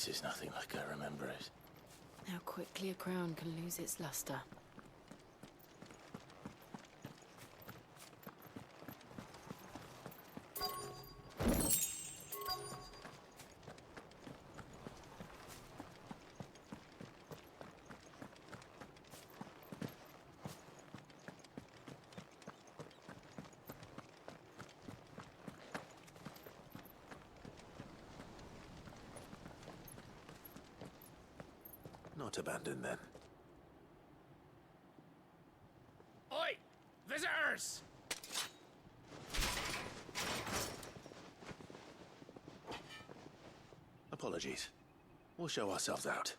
This is nothing like I remember it. How quickly a crown can lose its luster. Not abandoned then. Oi! Visitors! Apologies. We'll show ourselves out.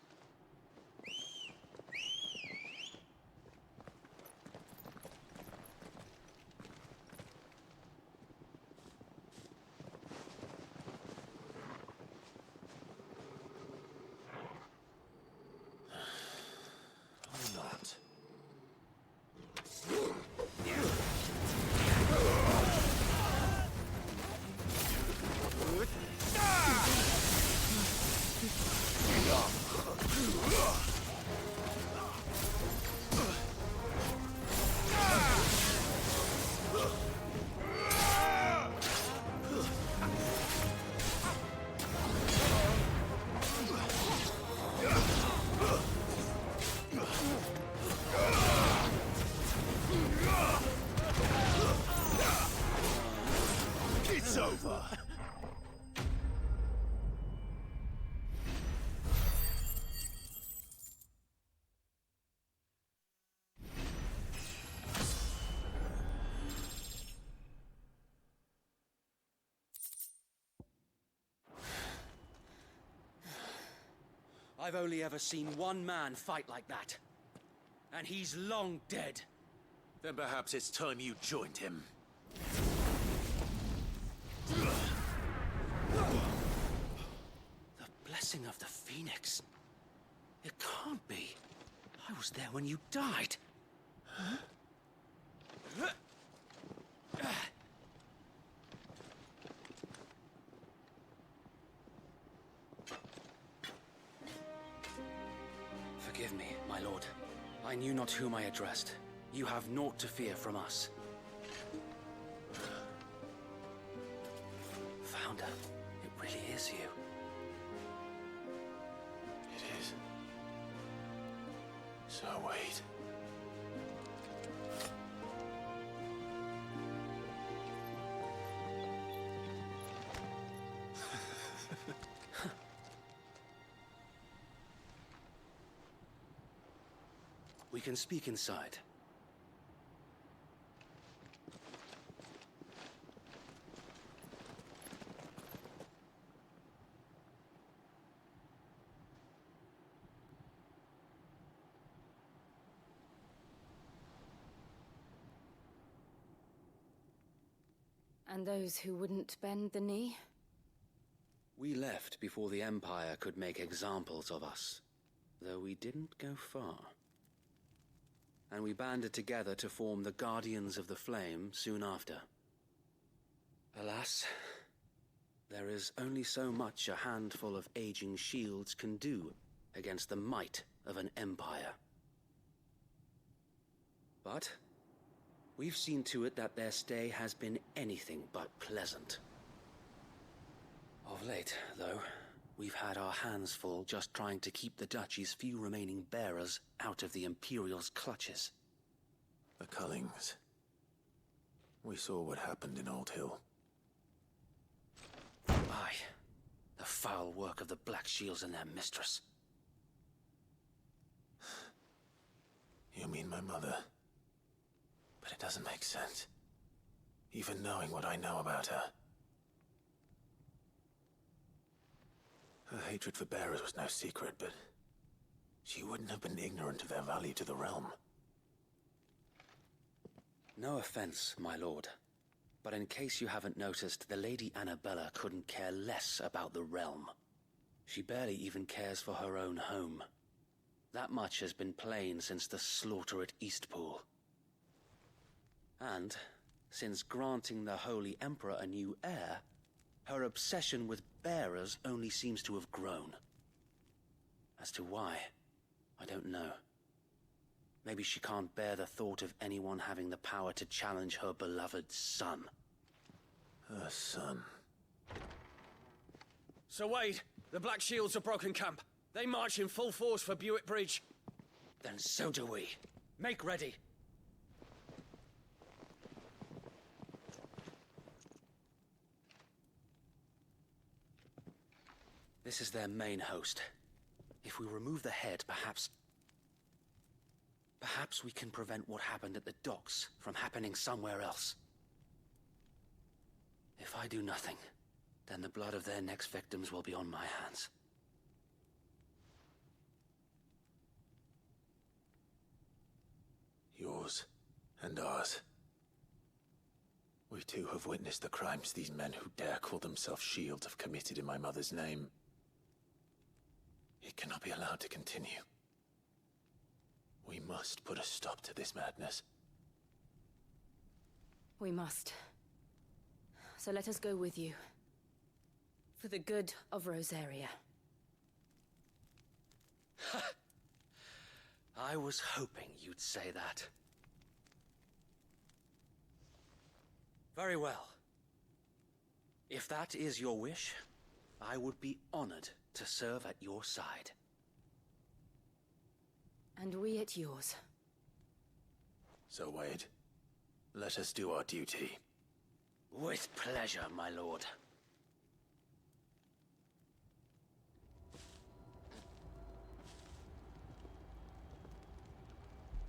Or not. It's over. I've only ever seen one man fight like that. And he's long dead. Then perhaps it's time you joined him. The blessing of the Phoenix. It can't be. I was there when you died. Forgive me, my lord. I knew not whom I addressed. You have naught to fear from us. Founder, it really is you. It is. So wait. We can speak inside. And those who wouldn't bend the knee? We left before the Empire could make examples of us, though we didn't go far. And we banded together to form the Guardians of the Flame soon after. Alas, there is only so much a handful of aging shields can do against the might of an empire. But we've seen to it that their stay has been anything but pleasant. Of late, though, we've had our hands full just trying to keep the Duchy's few remaining bearers out of the Imperial's clutches. The Cullings. We saw what happened in Old Hill. Aye, the foul work of the Black Shields and their mistress. You mean my mother? But it doesn't make sense. Even knowing what I know about her. Her hatred for bearers was no secret, but she wouldn't have been ignorant of their value to the realm. No offense, my lord, but in case you haven't noticed, the Lady Annabella couldn't care less about the realm. She barely even cares for her own home. That much has been plain since the slaughter at Eastpool. And, since granting the Holy Emperor a new heir, her obsession with bearers only seems to have grown. As to why, I don't know. Maybe she can't bear the thought of anyone having the power to challenge her beloved son. Her son. Sir Wade, the Black Shields have broken camp. They march in full force for Buick Bridge. Then so do we. Make ready. This is their main host. If we remove the head, perhaps we can prevent what happened at the docks from happening somewhere else. If I do nothing, then the blood of their next victims will be on my hands. Yours and ours. We too have witnessed the crimes these men who dare call themselves Shields have committed in my mother's name. It cannot be allowed to continue. We must put a stop to this madness. We must. So let us go with you. For the good of Rosaria. I was hoping you'd say that. Very well. If that is your wish, I would be honored to serve at your side. And we at yours. So, Wade, let us do our duty. With pleasure, my lord.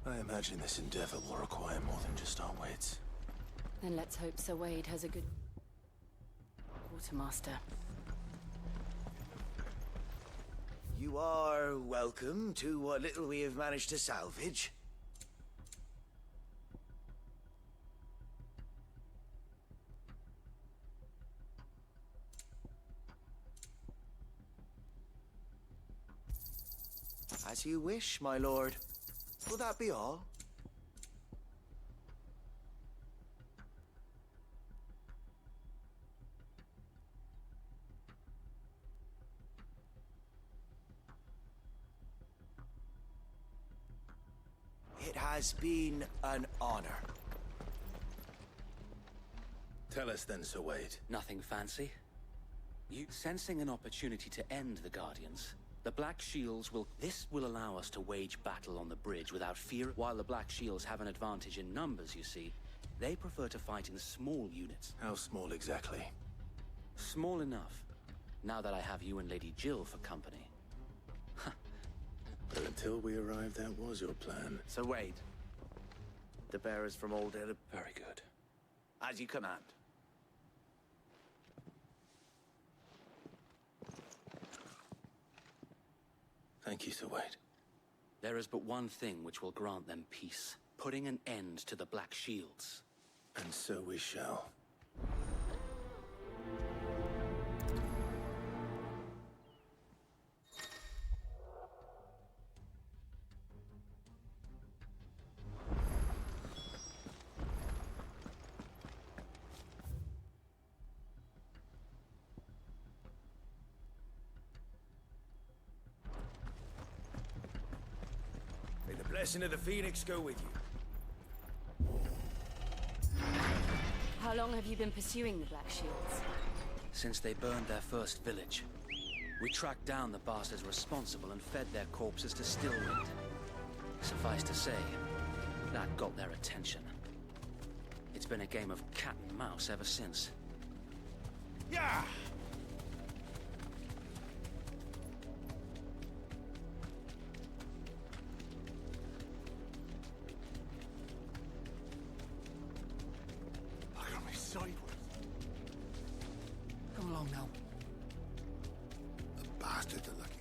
I imagine this endeavor will require more than just our wits. Then let's hope Sir Wade has a good quartermaster. You are welcome to what little we have managed to salvage. As you wish, my lord. Will that be all? It has been an honor. Tell us then, Sir Wade. Nothing fancy? You sensing an opportunity to end the Guardians? The Black Shields will... This will allow us to wage battle on the bridge without fear. While the Black Shields have an advantage in numbers, you see, they prefer to fight in small units. How small exactly? Small enough, now that I have you and Lady Jill for company. But until we arrived, that was your plan. So Wade, the bearers from Old Hill, Very good. as you command. Thank you, Sir Wade. There is but one thing which will grant them peace. Putting an end to the Black Shields. And so we shall. May the blessing of the Phoenix go with you. How long have you been pursuing the Black Shields? Since they burned their first village, we tracked down the bastards responsible and fed their corpses to Stillwind. Suffice to say, that got their attention. It's been a game of cat and mouse ever since. Yeah! Look at me sideways. Come along now. The bastards are lucky.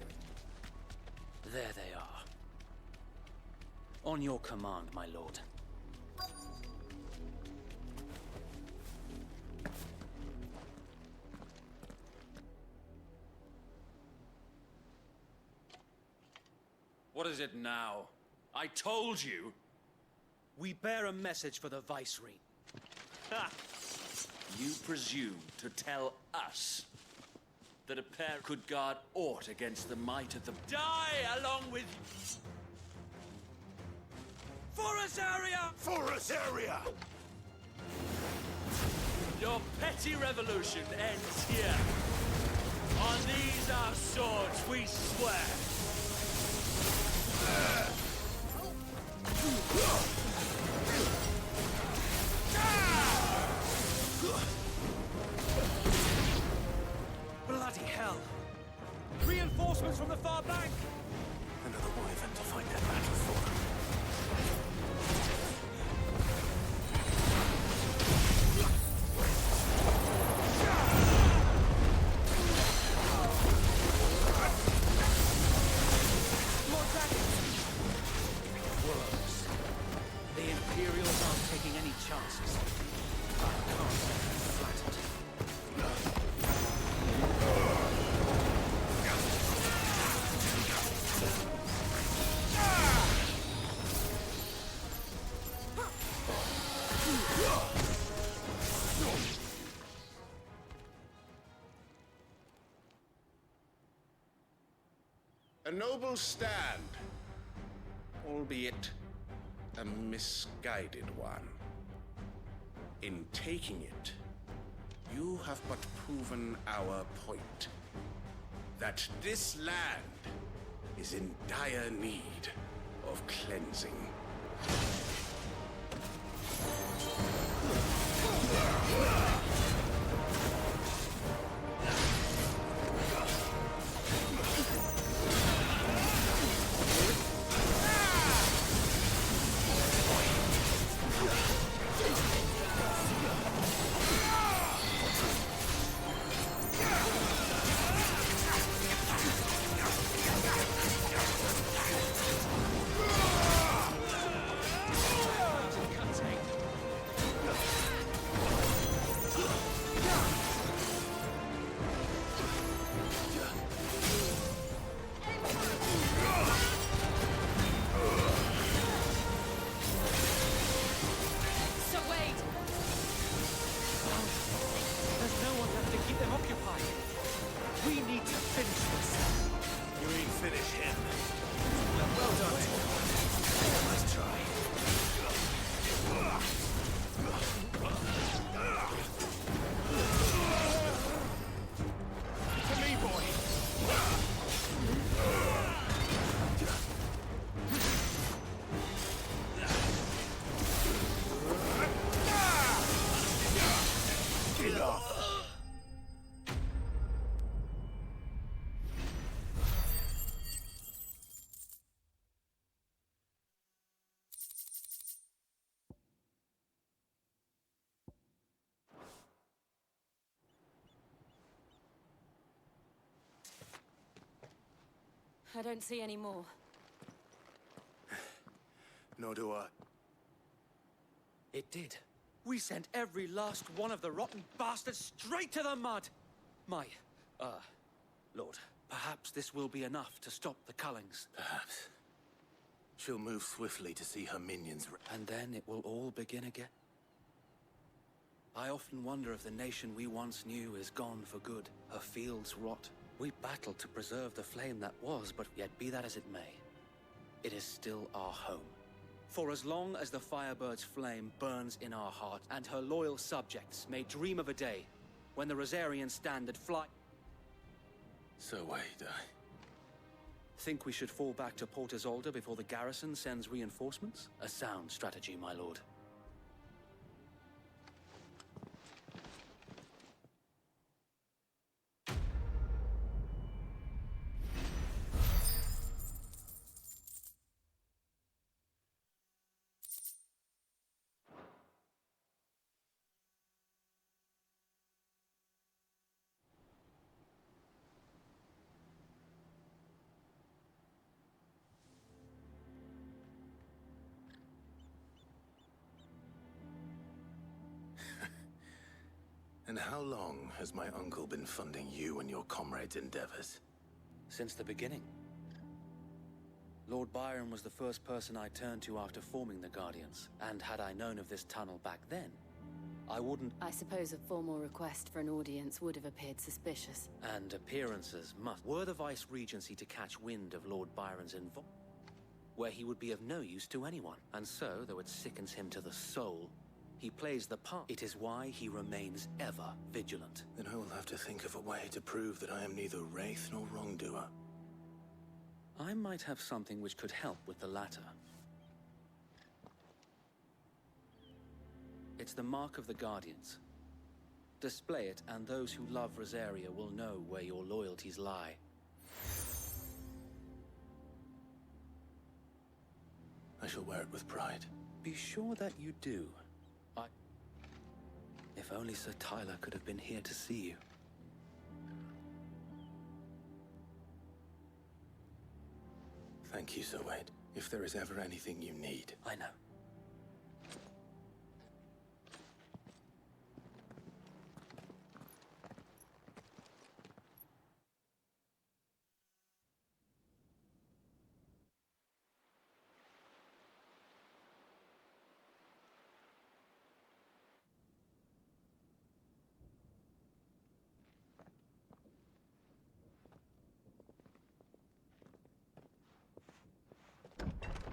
There they are. On your command, my lord. What is it now? I told you! We bear a message for the Viceroy. Ha! You presume to tell us that a pair could guard aught against the might of the... Die along with... Forest area! Forest area! Your petty revolution ends here. On these our swords we swear. Bloody hell! Reinforcements from the far bank! Another wyvern to fight their battle for. More dragons! Wolves. The Imperials aren't taking any chances. I can't be flattered. A noble stand, albeit a misguided one. In taking it, you have but proven our point. That this land is in dire need of cleansing. I don't see any more. Nor do I. It did. We sent every last one of the rotten bastards straight to the mud! Lord, perhaps this will be enough to stop the Cullings. Perhaps. She'll move swiftly to see her minions. And then it will all begin again. I often wonder if the nation we once knew is gone for good. Her fields rot. We battled to preserve the flame that was, but yet be that as it may, it is still our home. For as long as the Firebird's flame burns in our heart, and her loyal subjects may dream of a day when the Rosarian standard fly... So wait, Think we should fall back to Port Isolde before the garrison sends reinforcements? A sound strategy, my lord. And how long has my uncle been funding you and your comrades' endeavors? Since the beginning. Lord Byron was the first person I turned to after forming the Guardians, and had I known of this tunnel back then, I wouldn't... I suppose a formal request for an audience would have appeared suspicious. And appearances must... Were the Vice-Regency to catch wind of Lord Byron's where he would be of no use to anyone. And so, though it sickens him to the soul, he plays the part. It is why he remains ever vigilant. Then I will have to think of a way to prove that I am neither wraith nor wrongdoer. I might have something which could help with the latter. It's the mark of the Guardians. Display it, and those who love Rosaria will know where your loyalties lie. I shall wear it with pride. Be sure that you do. If only Sir Tyler could have been here to see you. Thank you, Sir Wade. If there is ever anything you need. I know.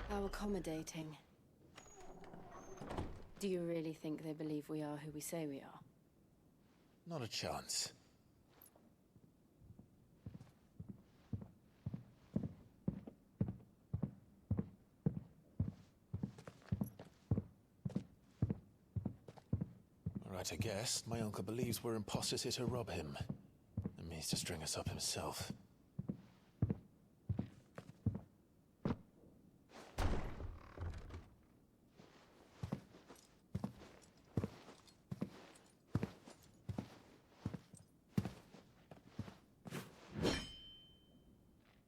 How accommodating. Do you really think they believe we are who we say we are? Not a chance. Right, I guess. My uncle believes we're imposters here to rob him. And means to string us up himself.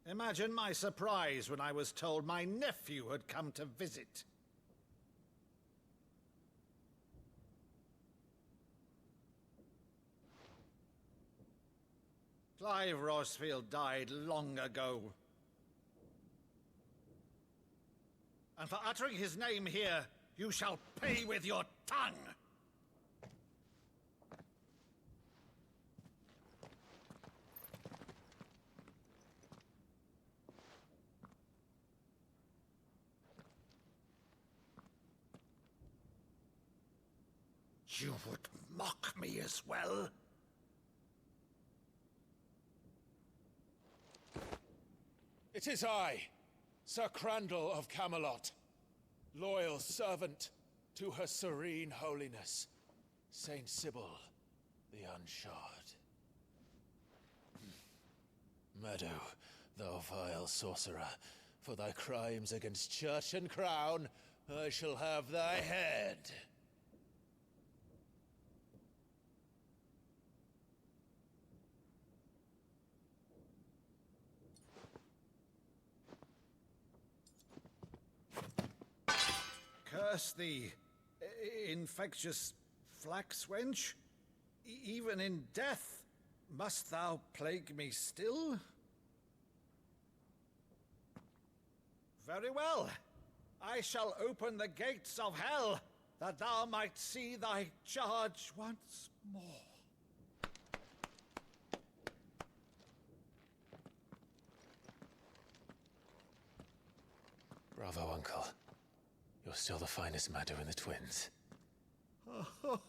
Imagine my surprise when I was told my nephew had come to visit. Clive Rosfield died long ago. And for uttering his name here, you shall pay with your tongue! You would mock me as well? It is I, Sir Crandall of Camelot, loyal servant to Her Serene Holiness, Saint Sybil the Unshod. Meadow, thou vile sorcerer, for thy crimes against church and crown, I shall have thy head. Curse thee, infectious flax wench. Even in death, must thou plague me still? Very well. I shall open the gates of hell, that thou might see thy charge once more. Bravo, Uncle. You're still the finest Meadow in the twins. Oh,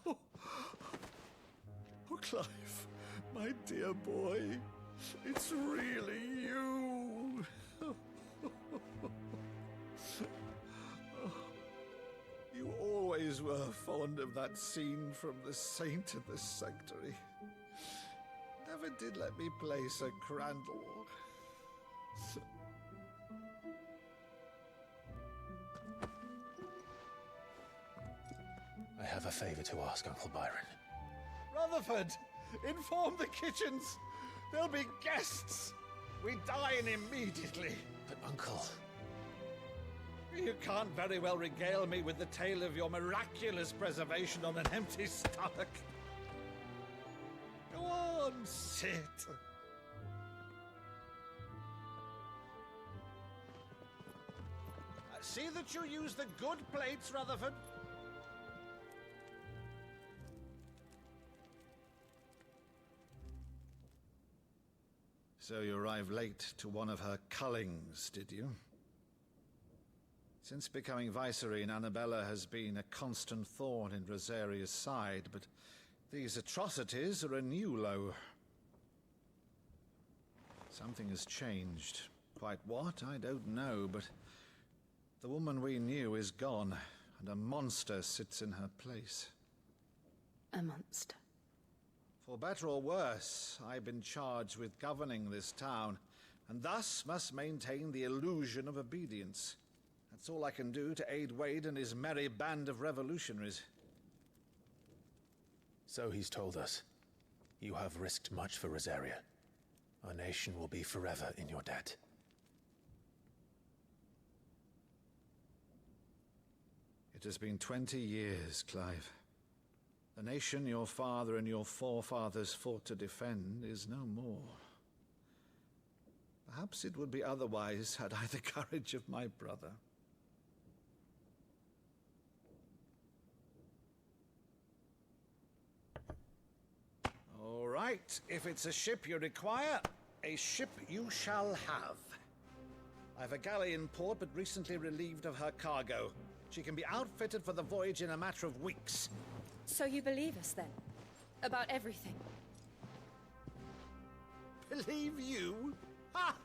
Clive, my dear boy, it's really you. You always were fond of that scene from The Saint in the Sanctuary. Never did let me play Sir Crandall. I have a favor to ask, Uncle Byron. Rutherford, inform the kitchens. There'll be guests. We dine immediately. But, Uncle... You can't very well regale me with the tale of your miraculous preservation on an empty stomach. Go on, sit. See that you use the good plates, Rutherford. So you arrived late to one of her cullings, did you? Since becoming Vicereine, Annabella has been a constant thorn in Rosaria's side, but these atrocities are a new low. Something has changed. Quite what, I don't know, but the woman we knew is gone, and a monster sits in her place. A monster. For better or worse, I've been charged with governing this town, and thus must maintain the illusion of obedience. That's all I can do to aid Wade and his merry band of revolutionaries. So he's told us. You have risked much for Rosaria. Our nation will be forever in your debt. It has been 20 years, Clive. The nation your father and your forefathers fought to defend is no more. Perhaps it would be otherwise had I the courage of my brother. All right, if it's a ship you require, a ship you shall have. I've a galley in port, but recently relieved of her cargo. She can be outfitted for the voyage in a matter of weeks. So you believe us then? About everything? Believe you? Ha!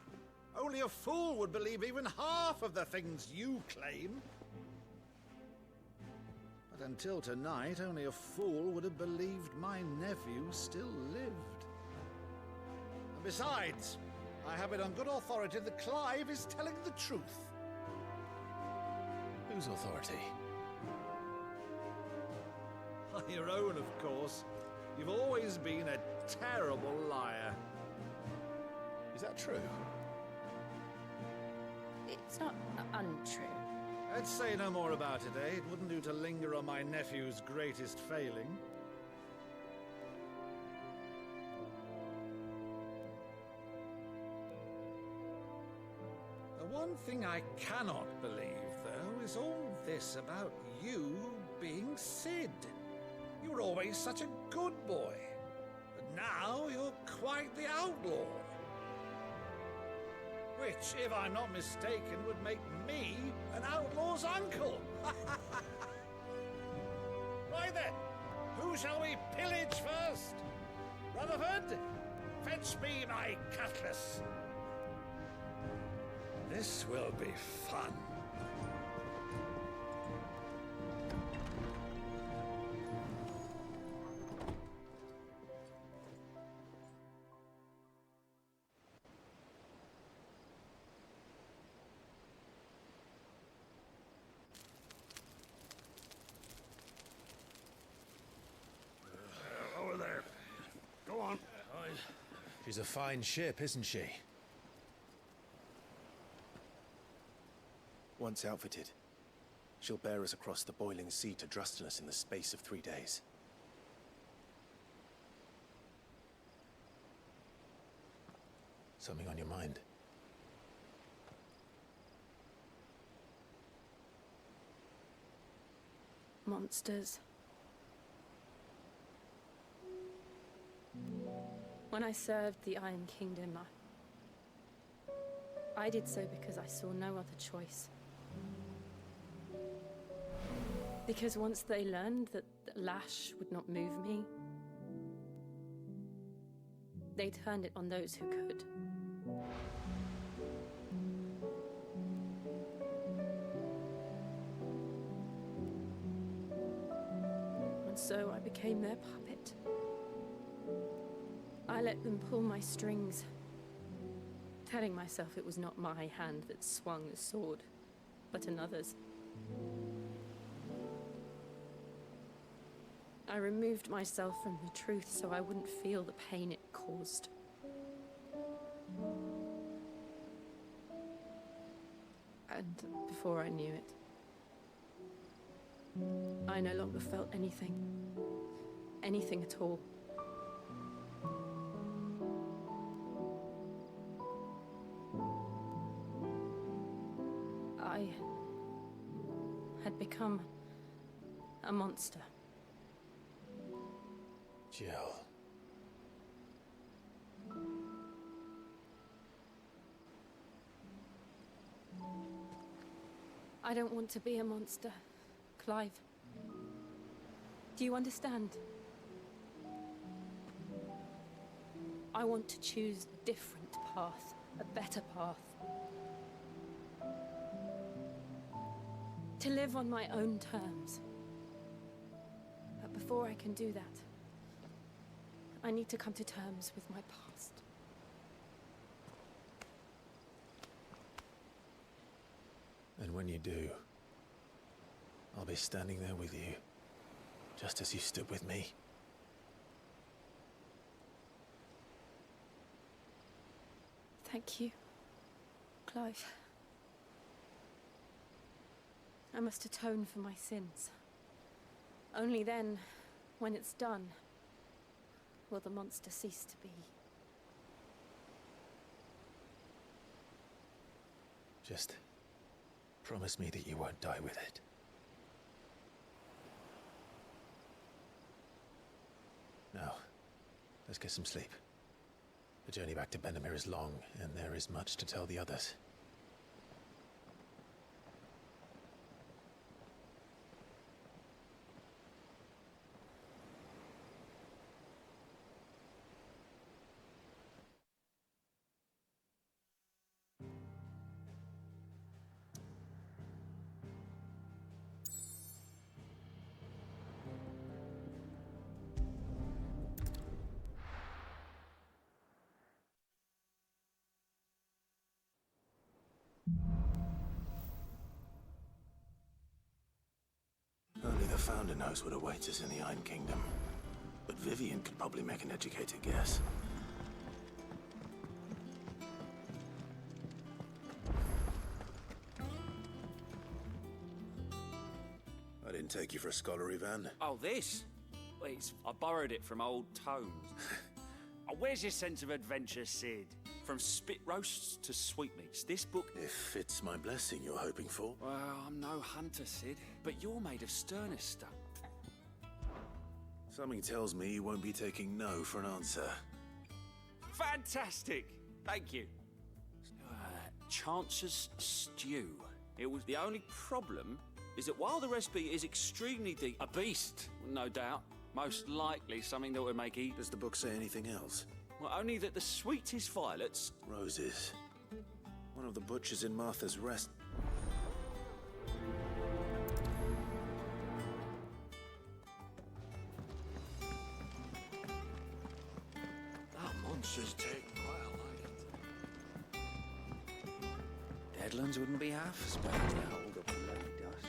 Only a fool would believe even half of the things you claim. But until tonight, only a fool would have believed my nephew still lived. And besides, I have it on good authority that Clive is telling the truth. Whose authority? Your own, of course. You've always been a terrible liar. Is that true? It's not untrue. Let's say no more about it, eh? It wouldn't do to linger on my nephew's greatest failing. The one thing I cannot believe, though, is all this about you being Sid. You were always such a good boy, but now you're quite the outlaw. Which, if I'm not mistaken, would make me an outlaw's uncle. Right then, who shall we pillage first? Rutherford, fetch me my cutlass. This will be fun. Over there. Go on. She's a fine ship, isn't she? Once outfitted, she'll bear us across the boiling sea to Drustinus in the space of 3 days. Something on your mind? Monsters. When I served the Iron Kingdom, I did so because I saw no other choice. Because once they learned that the lash would not move me, they turned it on those who could. And so I became their puppet. I let them pull my strings, telling myself it was not my hand that swung the sword, but another's. I removed myself from the truth so I wouldn't feel the pain it caused. And before I knew it, I no longer felt anything. Anything at all. I had become a monster. Jill. I don't want to be a monster, Clive. Do you understand? I want to choose a different path, a better path. To live on my own terms. But before I can do that, I need to come to terms with my past. And when you do, I'll be standing there with you, just as you stood with me. Thank you, Clive. I must atone for my sins. Only then, when it's done, will the monster cease to be. Just promise me that you won't die with it. Now, let's get some sleep. The journey back to Benamir is long, and there is much to tell the others. Only the Founder knows what awaits us in the Iron Kingdom. But Vivian could probably make an educated guess. I didn't take you for a scholar, Ivan. Oh, this? Well, I borrowed it from old tomes. Oh, where's your sense of adventure, Sid? From spit roasts to sweetmeats, this book... If it's my blessing you're hoping for. Well, I'm no hunter, Sid, but you're made of sterner stuff. Something tells me you won't be taking no for an answer. Fantastic! Thank you. Chance's stew. It was the only problem is that while the recipe is extremely deep, a beast, no doubt, most likely something that would make eat. Does the book say anything else? Well, only that the sweetest violets... Roses. One of the butchers in Martha's Rest. Our monsters take well, like it. Deadlands wouldn't be half as bad to hold up bloody dust.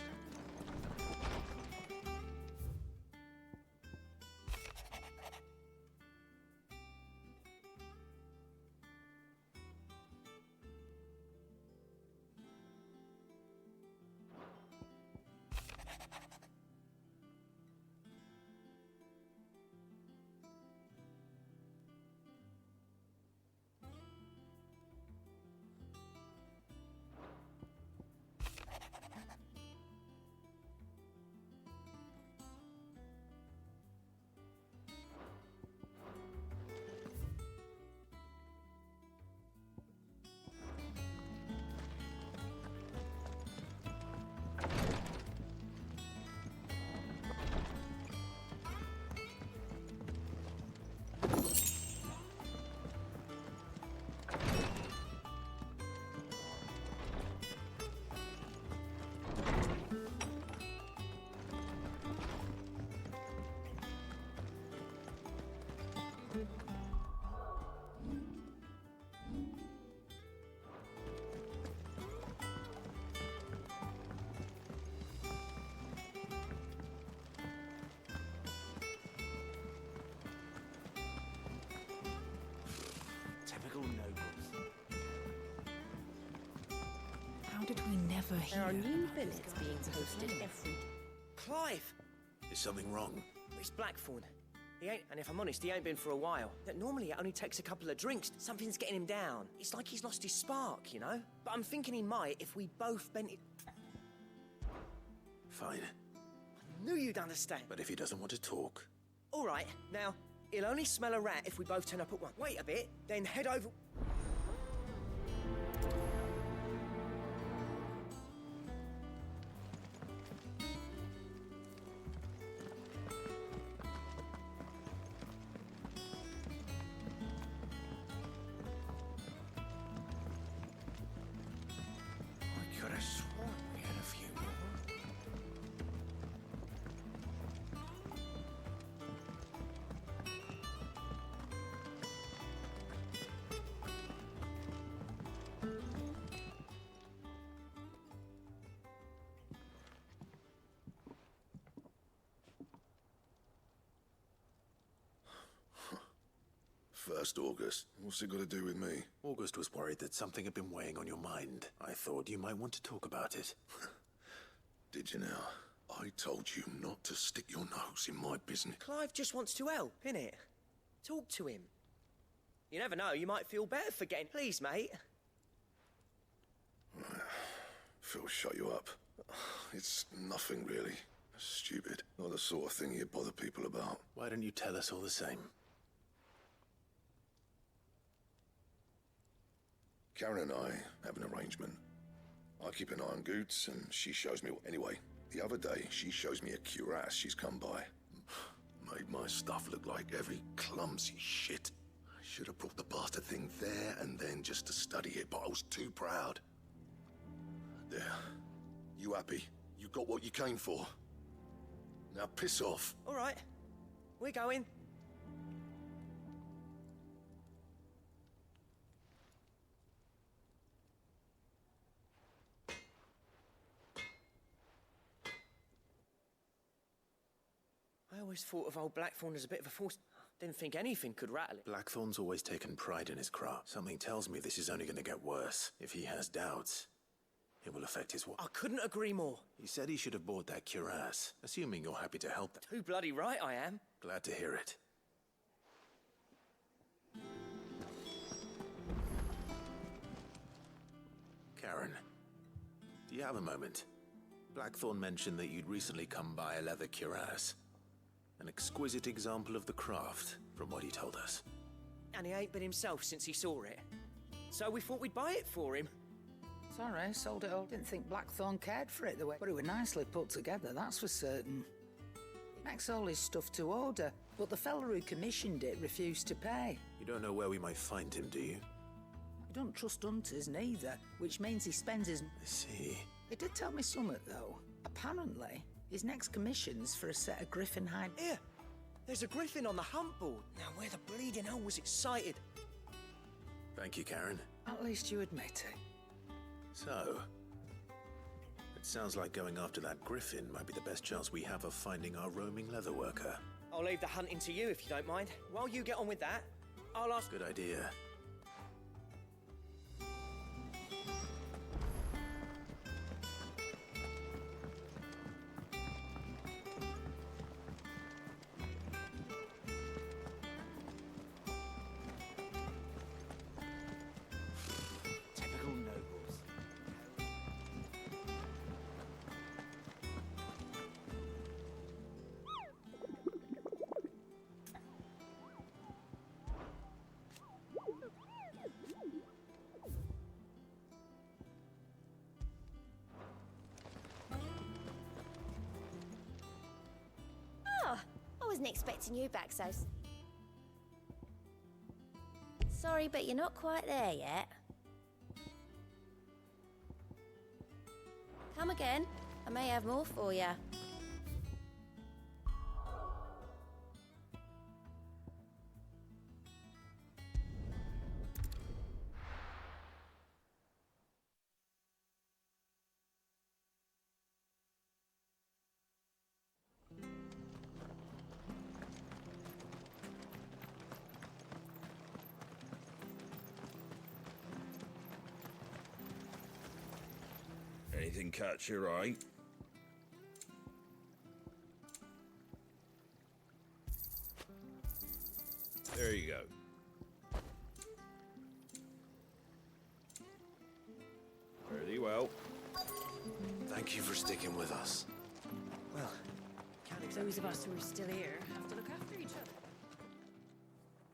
Typical nobles. How did we never hear? There are new about billets this being kind of posted place? every... Clive! Is something wrong? It's Blackthorn. He ain't, and if I'm honest, he ain't been for a while. That normally it only takes a couple of drinks. Something's getting him down. It's like he's lost his spark, you know? But I'm thinking he might if we both bent it... Fine. I knew you'd understand. But if he doesn't want to talk... All right, now, he'll only smell a rat if we both turn up at once. Wait a bit, then head over... First August. What's it got to do with me? August was worried that something had been weighing on your mind. I thought you might want to talk about it. Did you now? I told you not to stick your nose in my business. Clive just wants to help, innit? Talk to him. You never know, you might feel better for getting... Please, mate. Phil, shut you up. It's nothing, really. Stupid. Not the sort of thing you bother people about. Why don't you tell us all the same? Karen and I have an arrangement. I keep an eye on Goots, and she shows me... Anyway, the other day, she shows me a cuirass she's come by. Made my stuff look like every clumsy shit. I should have brought the bastard thing there and then just to study it, but I was too proud. There. You happy? You got what you came for. Now piss off. All right. We're going. I always thought of old Blackthorn as a bit of a force. Didn't think anything could rattle it. Blackthorn's always taken pride in his craft. Something tells me this is only going to get worse. If he has doubts, it will affect his work. I couldn't agree more. He said he should have bought that cuirass, assuming you're happy to help them. Too bloody right I am. Glad to hear it. Karen, do you have a moment? Blackthorn mentioned that you'd recently come by a leather cuirass. An exquisite example of the craft, from what he told us. And he ain't been himself since he saw it. So we thought we'd buy it for him. Sorry, sold it all. Didn't think Blackthorn cared for it the way... But it was nicely put together, that's for certain. Makes all his stuff to order, but the fella who commissioned it refused to pay. You don't know where we might find him, do you? I don't trust hunters neither, which means he spends his... I see. He did tell me something, though. Apparently, his next commission's for a set of griffin hide... Here, there's a griffin on the hunt board. Now, where the bleeding hell was excited. Thank you, Karen. At least you admit it. So, it sounds like going after that griffin might be the best chance we have of finding our roaming leatherworker. I'll leave the hunting to you if you don't mind. While you get on with that, I'll ask... Good idea. I wasn't expecting you back so... Sorry, but you're not quite there yet. Come again. I may have more for you. Anything catch your eye? There you go. Very well. Thank you for sticking with us. Well, Those of us who are still here have to look after each other.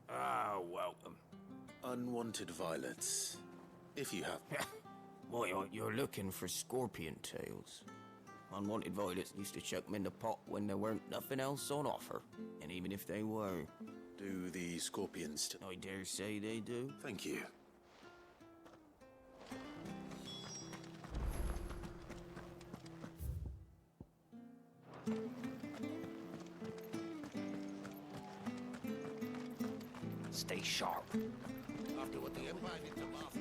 Ah, welcome. Unwanted violets. If you have... What, you're looking for scorpion tails? Unwanted violets used to chuck them in the pot when there weren't nothing else on offer. And even if they were... Do the scorpions... I dare say they do. Thank you. Stay sharp. After what the Empire did to Martha.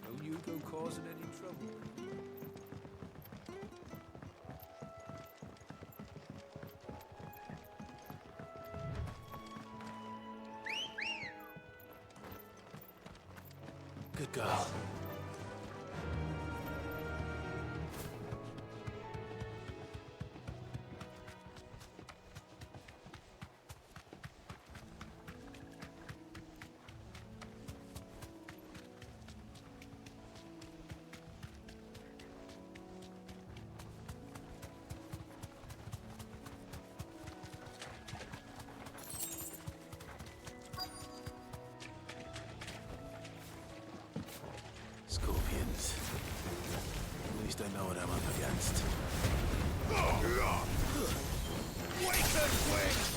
Don't you go causing any trouble. girl. Scorpions. At least I know what I'm up against. Waken wings!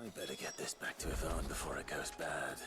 I better get this back to Yvonne before it goes bad.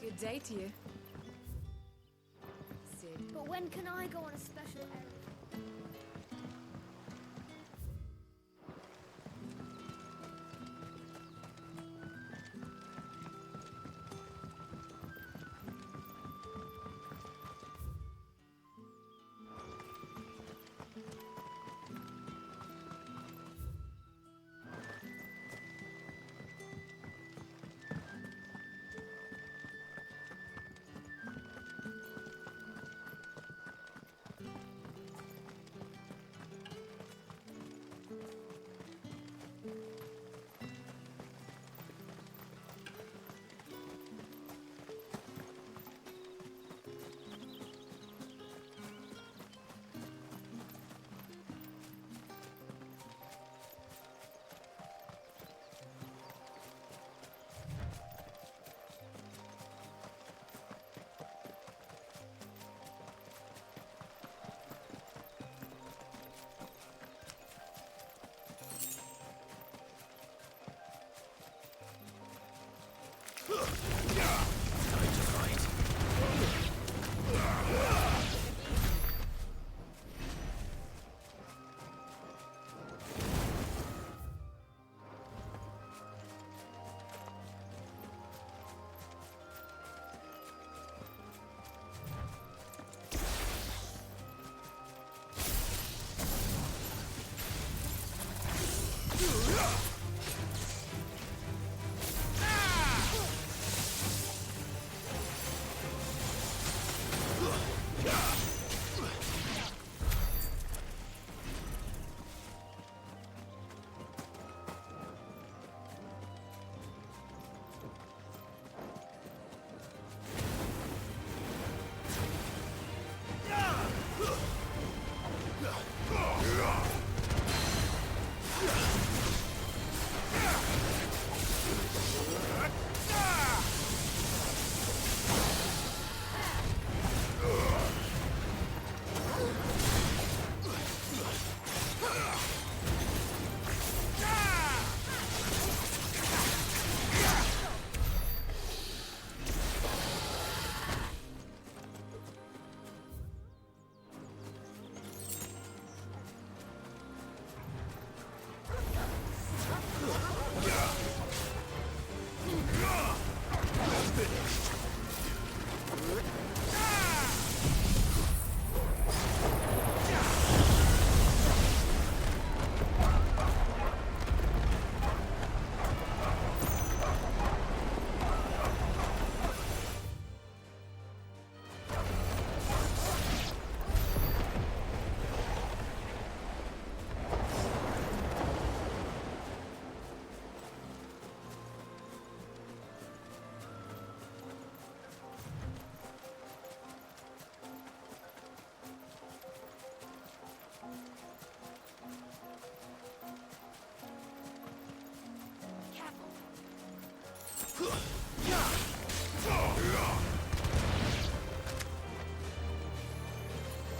Good day to you. Sid. But when can I go on a special errand?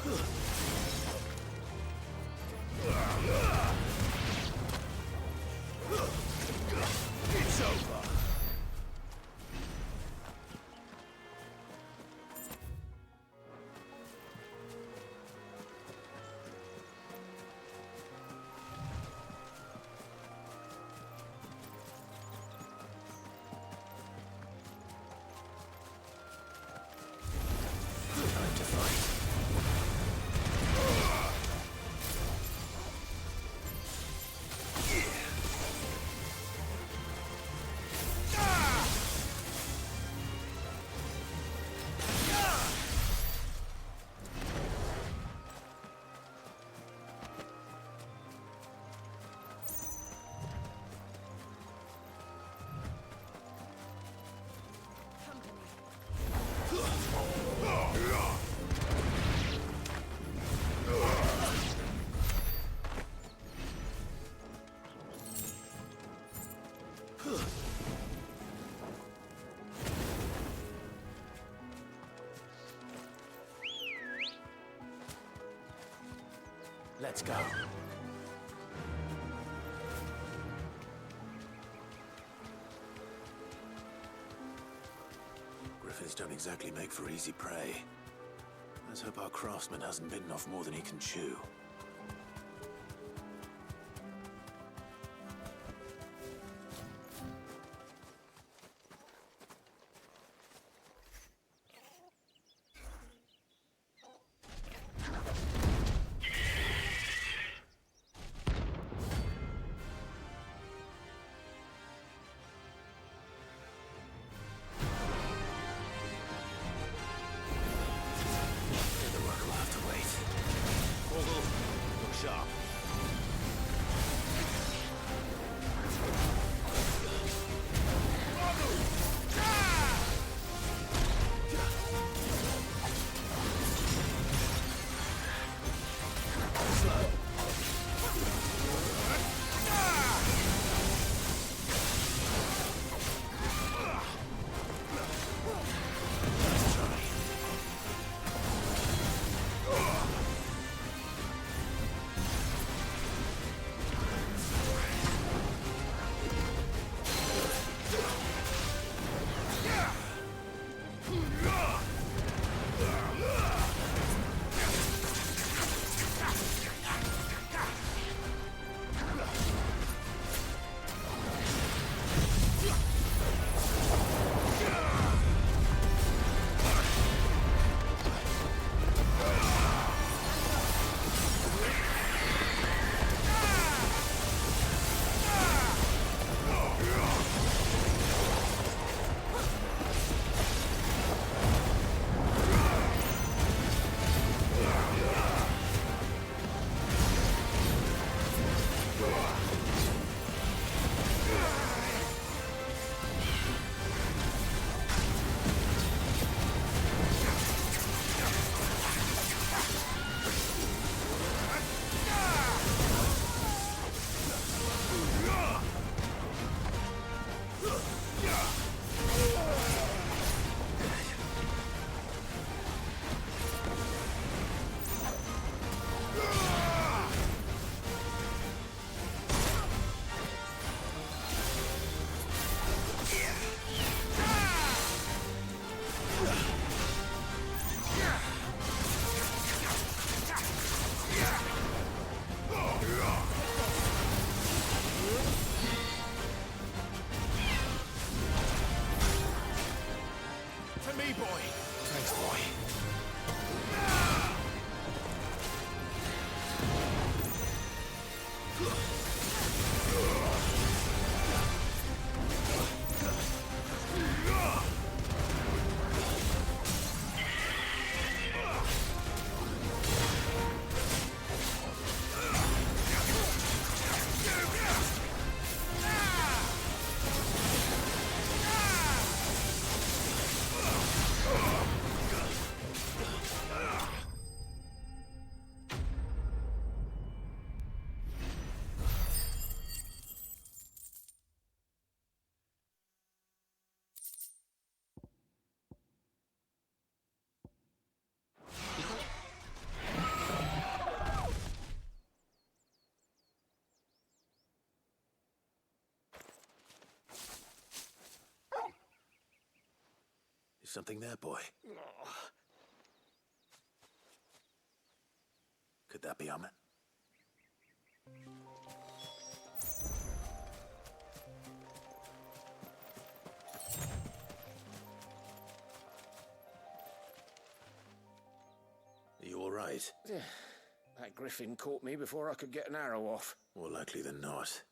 It's over. Time to fight. Let's go. Griffins don't exactly make for easy prey. Let's hope our craftsman hasn't bitten off more than he can chew. The work will have to wait. Morbol, Something there, boy. Could that be armor? Are you all right? That griffin caught me before I could get an arrow off. More likely than not.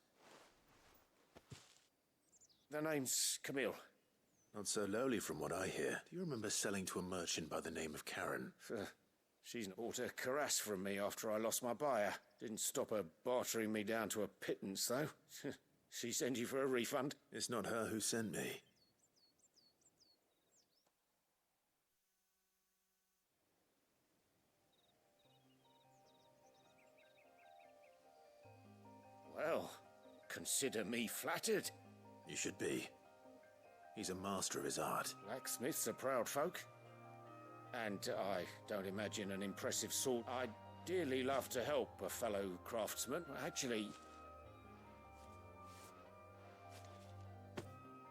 The name's Camille. Not so lowly from what I hear. Do you remember selling to a merchant by the name of Karen? She's bought a cuirass from me after I lost my buyer. Didn't stop her bartering me down to a pittance, though. She sent you for a refund? It's not her who sent me. Well, consider me flattered. You should be. He's a master of his art. Blacksmiths are proud folk. And I don't imagine an impressive sword. I'd dearly love to help a fellow craftsman. Actually...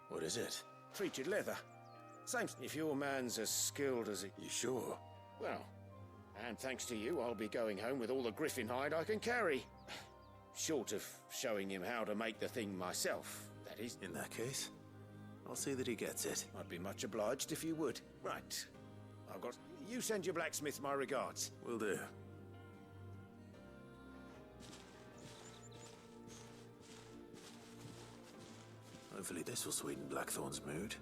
What is it? Treated leather. Same if your man's as skilled as he... You sure? Well, and thanks to you, I'll be going home with all the griffin hide I can carry. Short of showing him how to make the thing myself, that is. In that case, I'll see that he gets it. I'd be much obliged if you would. Right. I've got... You send your blacksmith my regards. Will do. Hopefully this will sweeten Blackthorn's mood.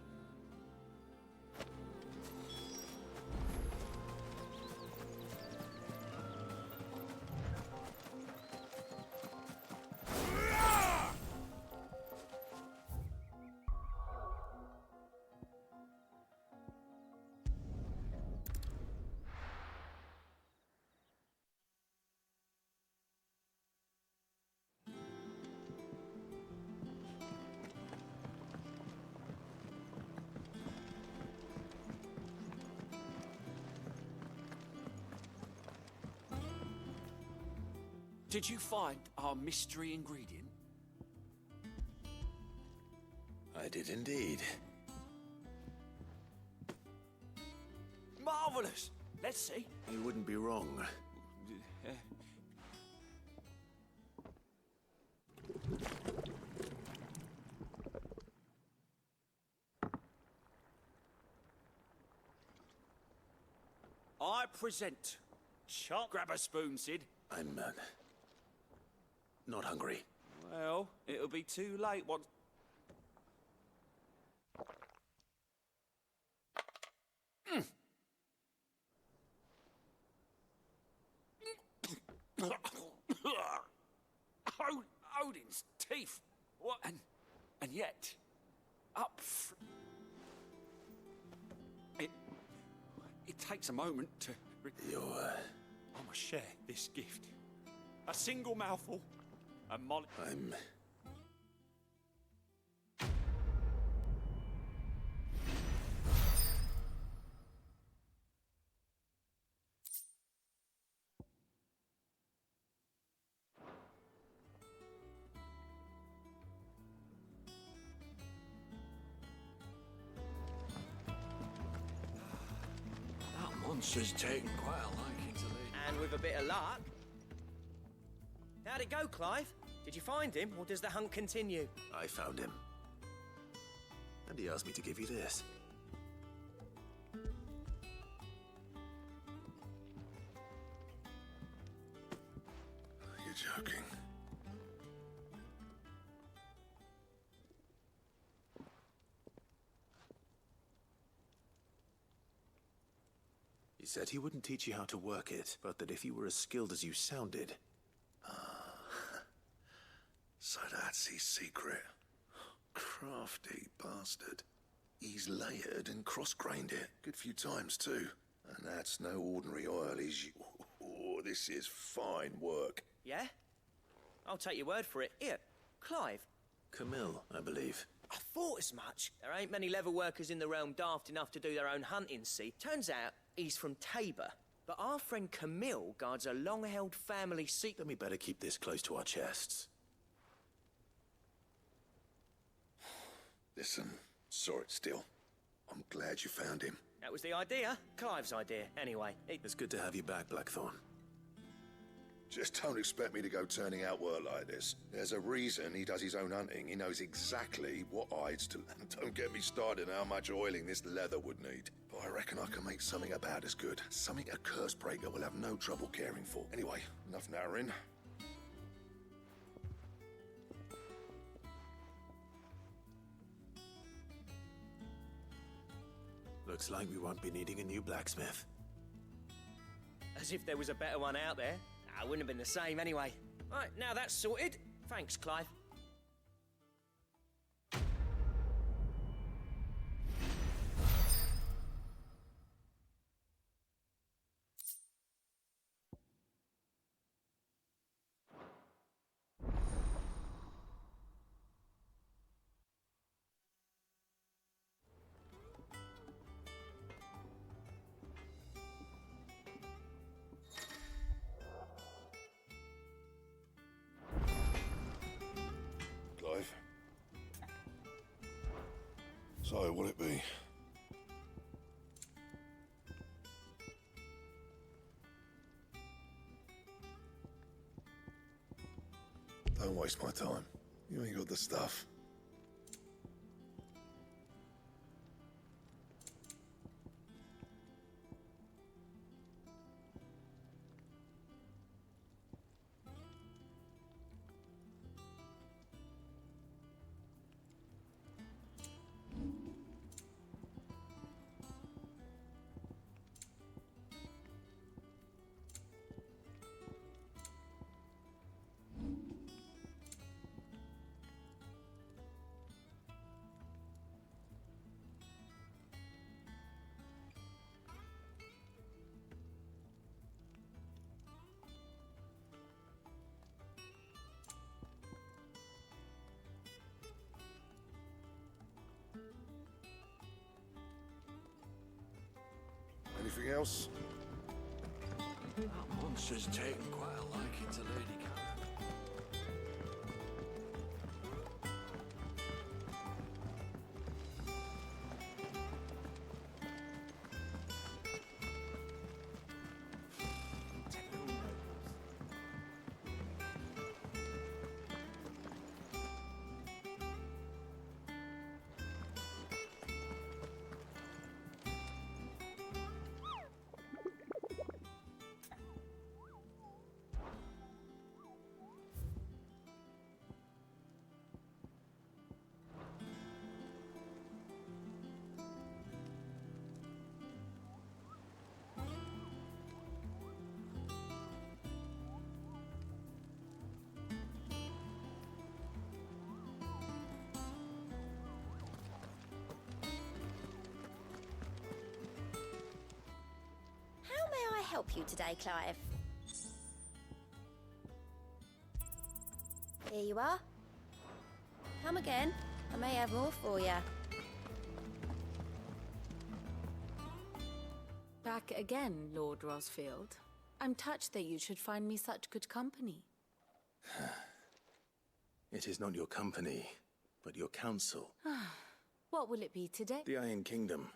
Did you find our mystery ingredient? I did indeed. Marvelous! Let's see. You wouldn't be wrong. I present. Chop. Grab a spoon, Sid. I'm, not hungry. Well, it'll be too late once... Odin's teeth. What? And yet, it takes a moment to... You're, I must share this gift. A single mouthful, and Molly... I'm... Monster's taken quite a liking to me. And with a bit of luck... How'd it go, Clive? Did you find him, or does the hunt continue? I found him. And he asked me to give you this. You're joking. He said he wouldn't teach you how to work it, but that if you were as skilled as you sounded... So that's his secret. Crafty bastard. He's layered and cross-grained it. Good few times, too. And that's no ordinary oil, Oh, this is fine work. Yeah? I'll take your word for it. Here, Clive. Camille, I believe. I thought as much. There ain't many leather workers in the realm daft enough to do their own hunting, see? Turns out he's from Tabor. But our friend Camille guards a long-held family secret. Then we better keep this close to our chests. Listen, saw it still. I'm glad you found him. That was the idea. Clive's idea, anyway. It's good to have you back, Blackthorn. Just don't expect me to go turning out work like this. There's a reason he does his own hunting. He knows exactly what hides to... Don't get me started on how much oiling this leather would need. But I reckon I can make something about as good. Something a curse breaker will have no trouble caring for. Anyway, enough narrowing. Looks like we won't be needing a new blacksmith. As if there was a better one out there. I wouldn't have been the same anyway. Right, now that's sorted. Thanks, Clive. So, what'll it be? Don't waste my time. You ain't got the stuff. Anything else? That monster's taken quite a liking to Lady Karen. Help you today, Clive. Here you are. Come again. I may have more for you. Back again, Lord Rosfield. I'm touched that you should find me such good company. It is not your company, but your counsel. What will it be today? The Iron Kingdom.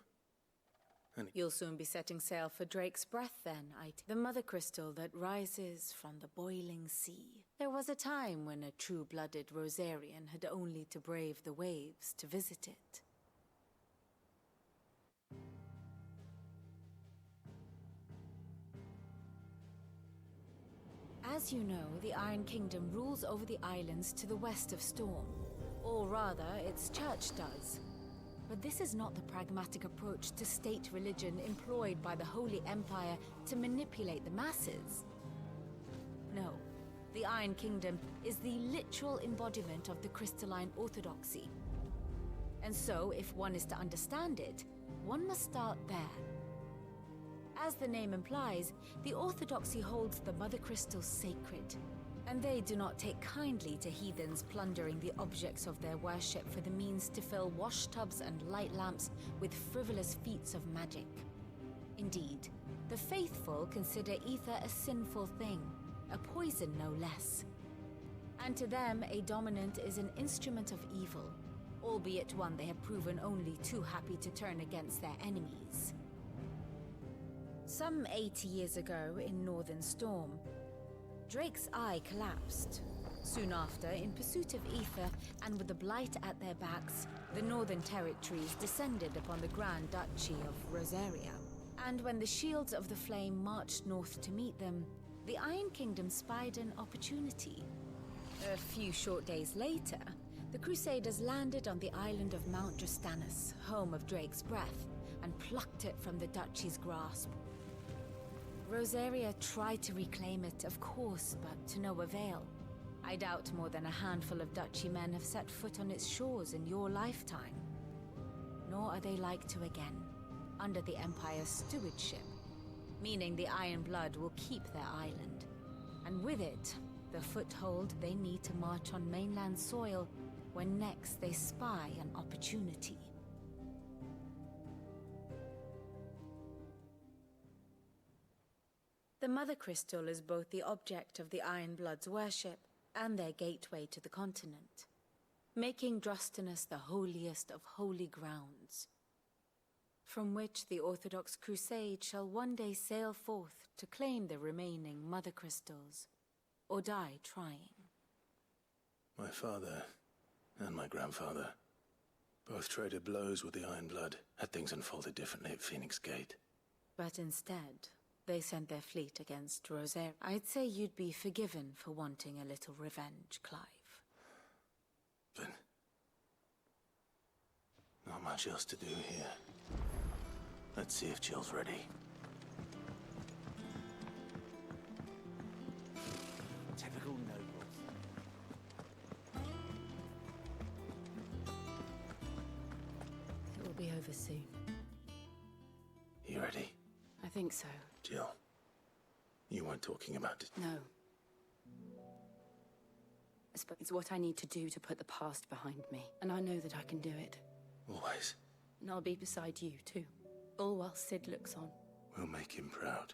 You'll soon be setting sail for Drake's Breath then, the mother crystal that rises from the boiling sea. There was a time when a true-blooded Rosarian had only to brave the waves to visit it. As you know, the Iron Kingdom rules over the islands to the west of Storm. Or rather, its church does. But this is not the pragmatic approach to state religion employed by the Holy Empire to manipulate the masses. No, the Iron Kingdom is the literal embodiment of the crystalline orthodoxy. And so, if one is to understand it, one must start there. As the name implies, the orthodoxy holds the Mother Crystals sacred, and they do not take kindly to heathens plundering the objects of their worship for the means to fill washtubs and light lamps with frivolous feats of magic. Indeed, the faithful consider ether a sinful thing, a poison no less. And to them, a dominant is an instrument of evil, albeit one they have proven only too happy to turn against their enemies. Some 80 years ago in Northern Storm, Drake's eye collapsed. Soon after, in pursuit of ether and with the Blight at their backs, the Northern Territories descended upon the Grand Duchy of Rosaria. And when the Shields of the Flame marched north to meet them, the Iron Kingdom spied an opportunity. A few short days later, the Crusaders landed on the island of Mount Drastanus, home of Drake's breath, and plucked it from the Duchy's grasp. Rosaria tried to reclaim it, of course, but to no avail. I doubt more than a handful of Duchy men have set foot on its shores in your lifetime. Nor are they like to again, under the Empire's stewardship, meaning the Iron Blood will keep their island. And with it, the foothold they need to march on mainland soil when next they spy an opportunity. The Mother Crystal is both the object of the Iron Blood's worship and their gateway to the continent, making Drastanus the holiest of holy grounds, from which the Orthodox Crusade shall one day sail forth to claim the remaining Mother Crystals, or die trying. My father and my grandfather both traded blows with the Iron Blood, had things unfolded differently at Phoenix Gate. But instead, they sent their fleet against Rosaria. I'd say you'd be forgiven for wanting a little revenge, Clive. But not much else to do here. Let's see if Jill's ready. Typical nobles. It will be over soon. You ready? I think so. Jill, you weren't talking about it. No. It's what I need to do to put the past behind me. And I know that I can do it. Always. And I'll be beside you, too. All while Sid looks on. We'll make him proud.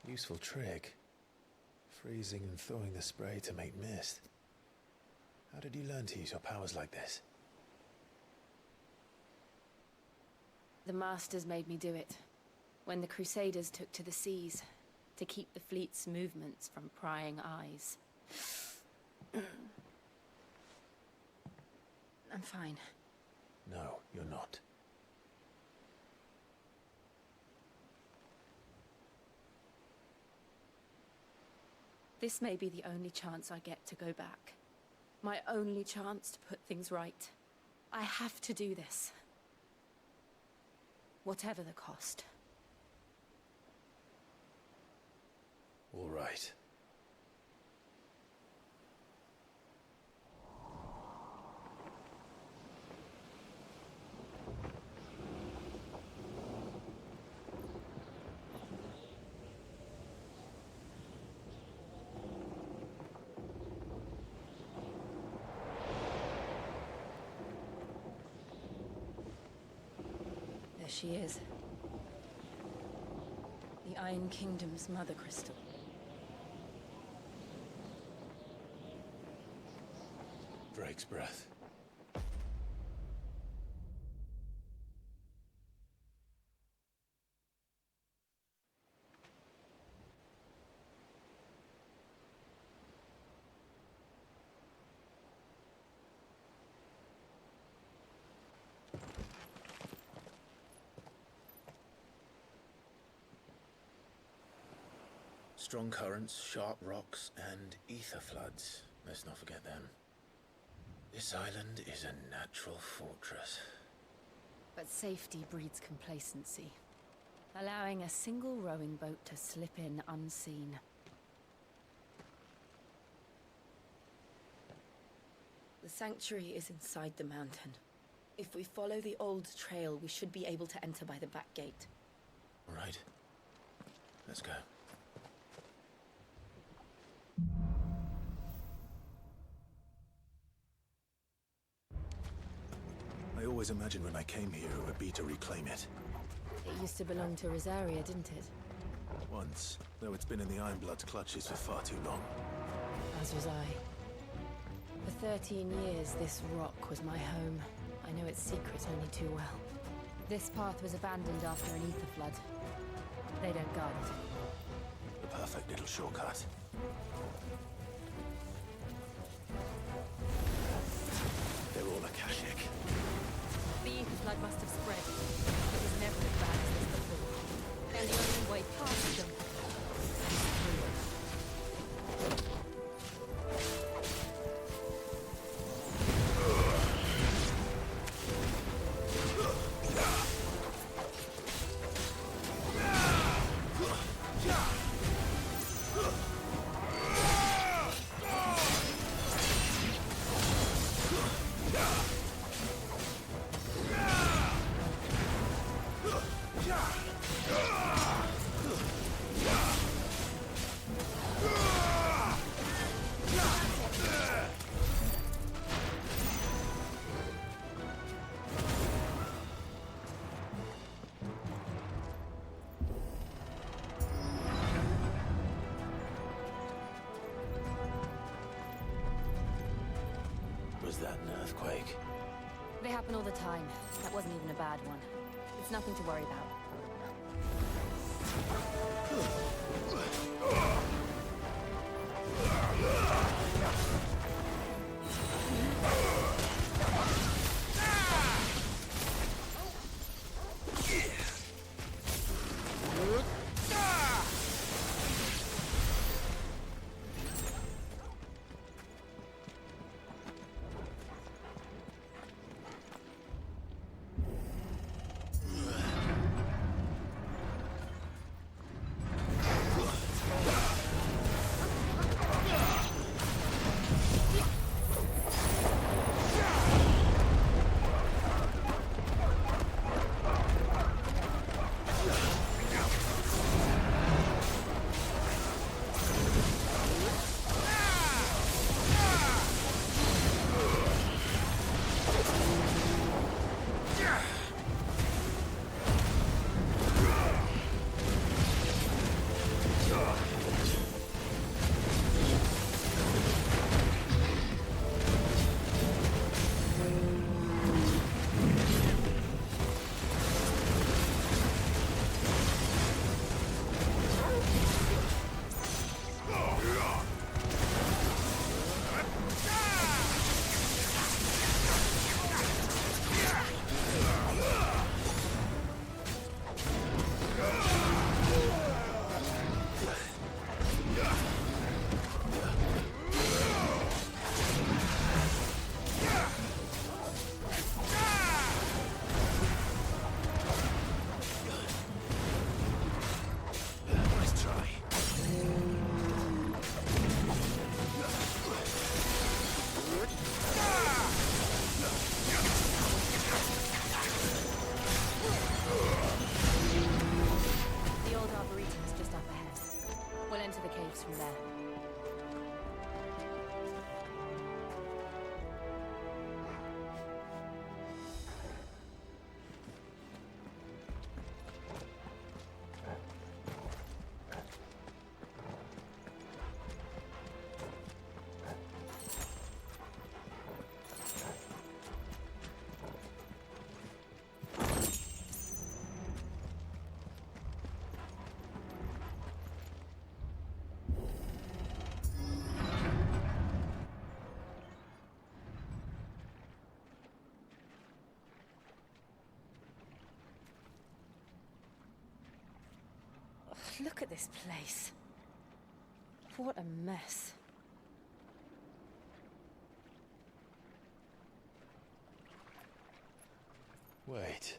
Useful trick. Freezing and thawing the spray to make mist. How did you learn to use your powers like this? The Masters made me do it. When the Crusaders took to the seas, to keep the fleet's movements from prying eyes. I'm fine. No, you're not. This may be the only chance I get to go back. My only chance to put things right. I have to do this. Whatever the cost. All right. She is. The Iron Kingdom's Mother Crystal. Drake's breath. Strong currents, sharp rocks, and ether floods. Let's not forget them. This island is a natural fortress. But safety breeds complacency, allowing a single rowing boat to slip in unseen. The sanctuary is inside the mountain. If we follow the old trail, we should be able to enter by the back gate. All right. Let's go. I always imagined when I came here it would be to reclaim it. It used to belong to Rosaria, didn't it? Once, though it's been in the Ironblood's clutches for far too long. As was I. For 13 years, this rock was my home. I know its secrets only too well. This path was abandoned after an ether flood. They don't guard it. The perfect little shortcut. They're all Akashic. The ether flood must have spread. It was never as bad as this before. And the only way past them is through it. Was that an earthquake? They happen all the time. That wasn't even a bad one. It's nothing to worry about. From there. Look at this place. What a mess. Wait.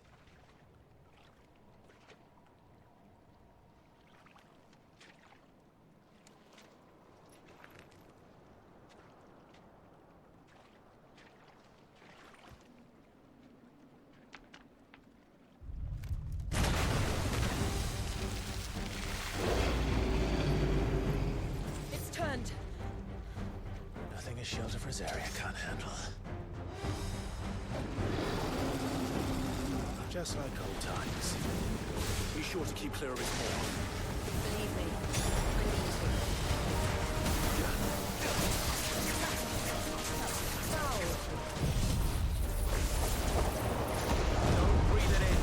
It's turned. Nothing a shelter for Zaria can't handle. Just like old times. Be sure to keep clear of his paw. Believe me, I need Don't breathe it in.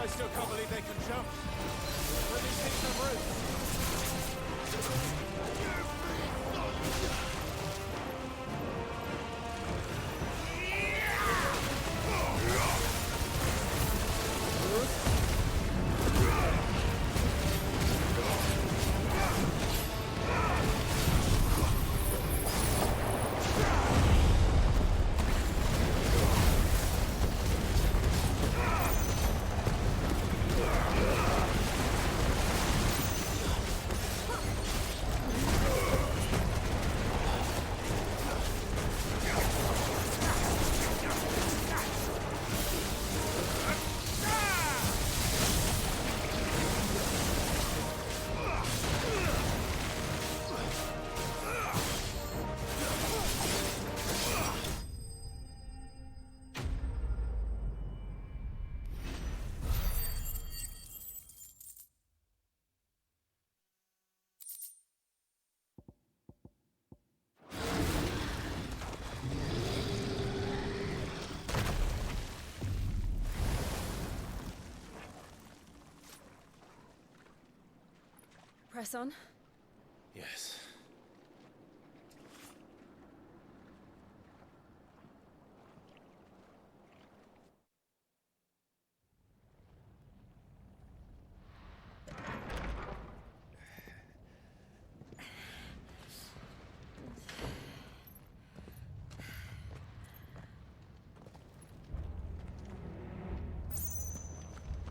I still can't believe they can jump. Where these things have Press on. Yes.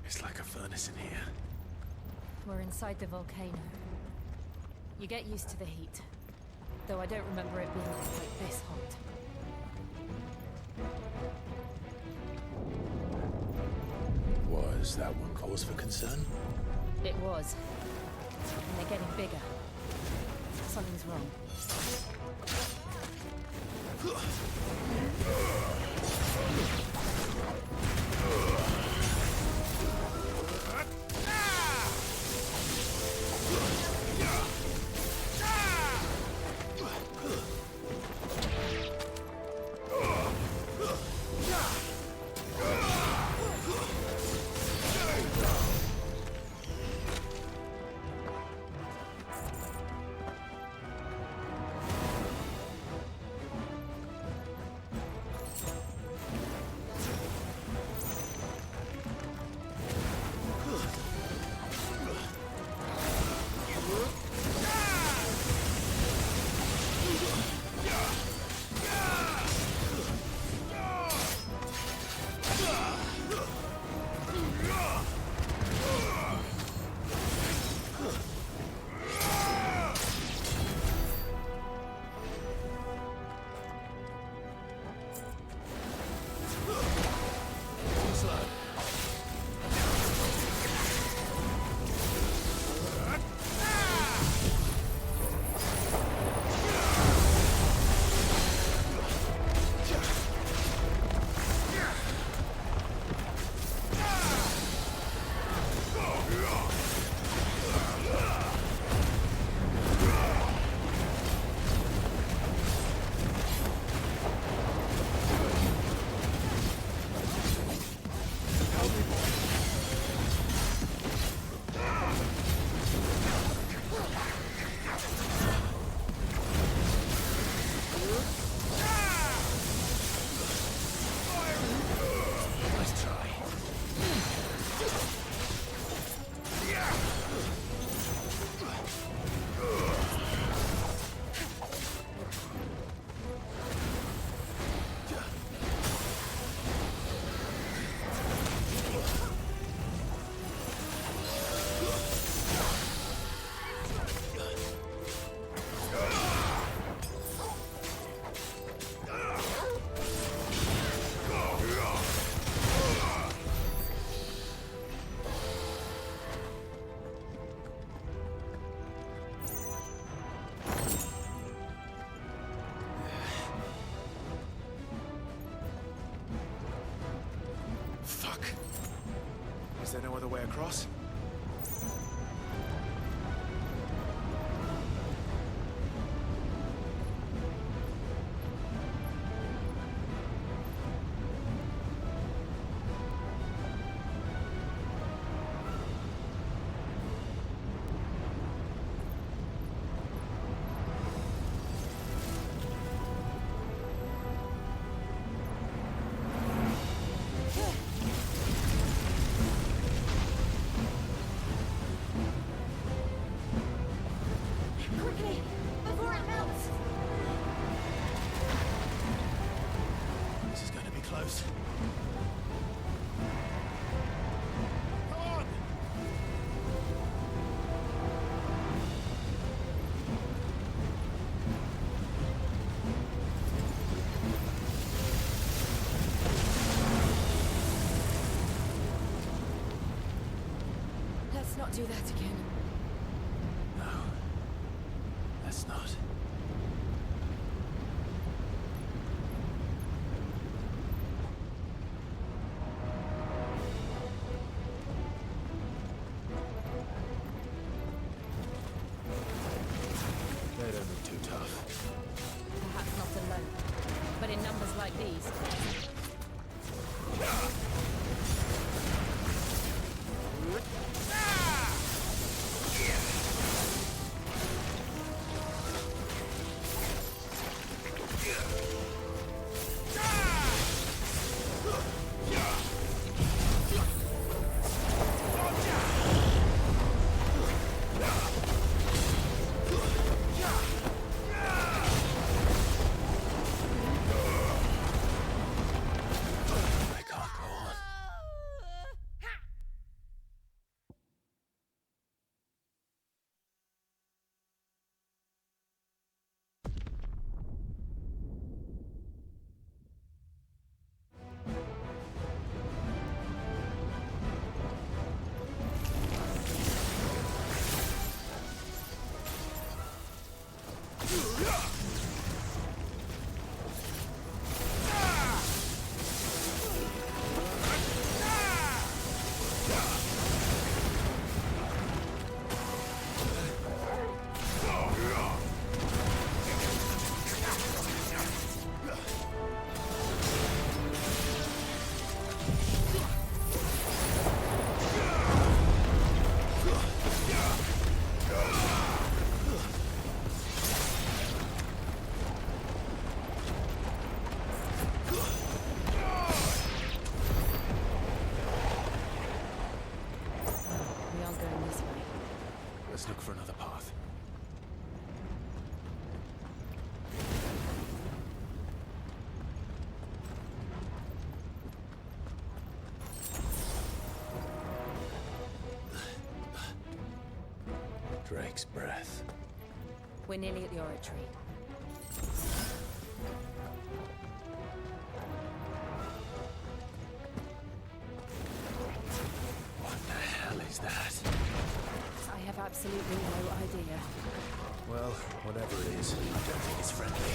It's like a furnace in here. We're inside the volcano. You get used to the heat. Though I don't remember it being quite this hot. Was that one cause for concern? It was. And they're getting bigger. Something's wrong. no other way across? Quickly, before it melts! This is going to be close. Come on! Let's not do that again. No. Let's not. They don't look too tough. Perhaps not alone, but in numbers like these. I can't go on. We aren't going this way. Let's look for another path. Drake's breath. We're nearly at the oratory. What the hell is that? I have absolutely no idea. Well, whatever it is, I don't think it's friendly.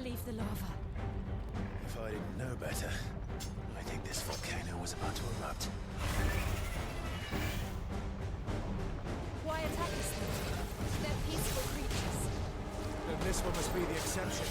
leave the lava. If I didn't know better, I think this volcano was about to erupt. Why attack us then? They're peaceful creatures. Then this one must be the exception.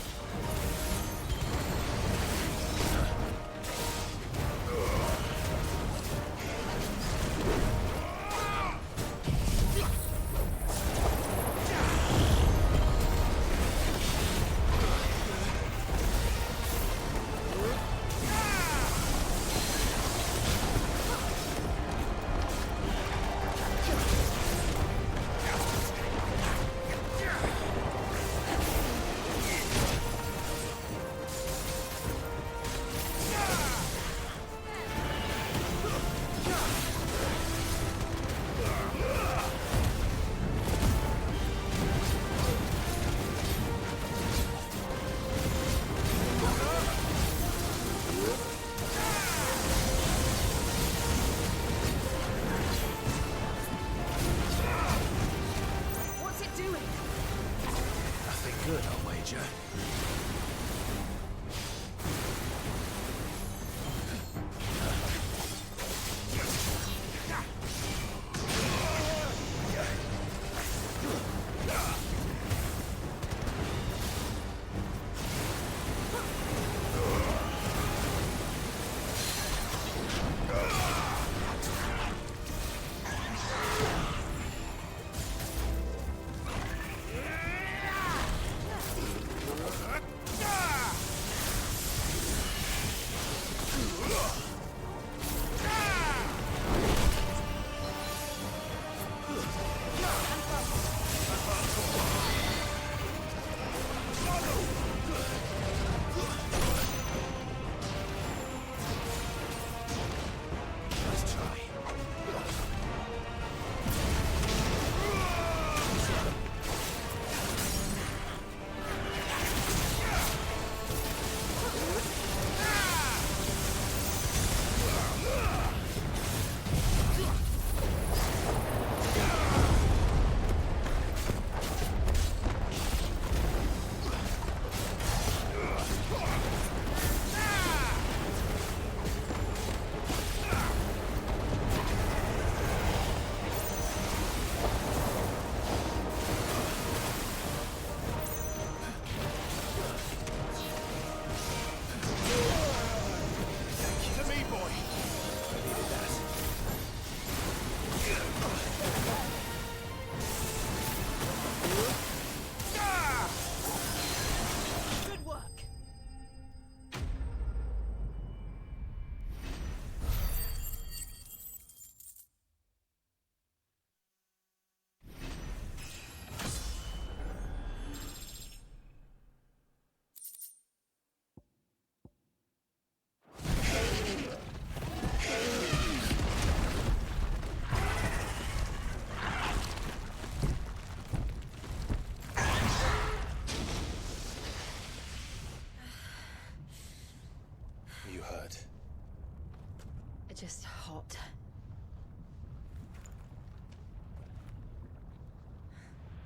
Just hot.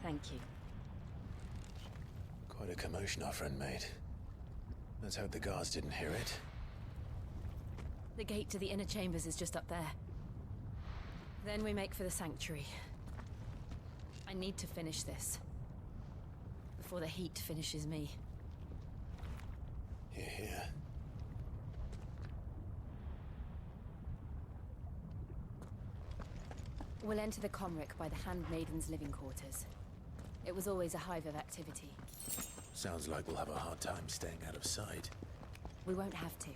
Thank you. Quite a commotion our friend made. Let's hope the guards didn't hear it. The gate to the inner chambers is just up there. Then we make for the sanctuary. I need to finish this. Before the heat finishes me. Hear, hear. We'll enter the Comric by the Handmaiden's living quarters. It was always a hive of activity. Sounds like we'll have a hard time staying out of sight. We won't have to.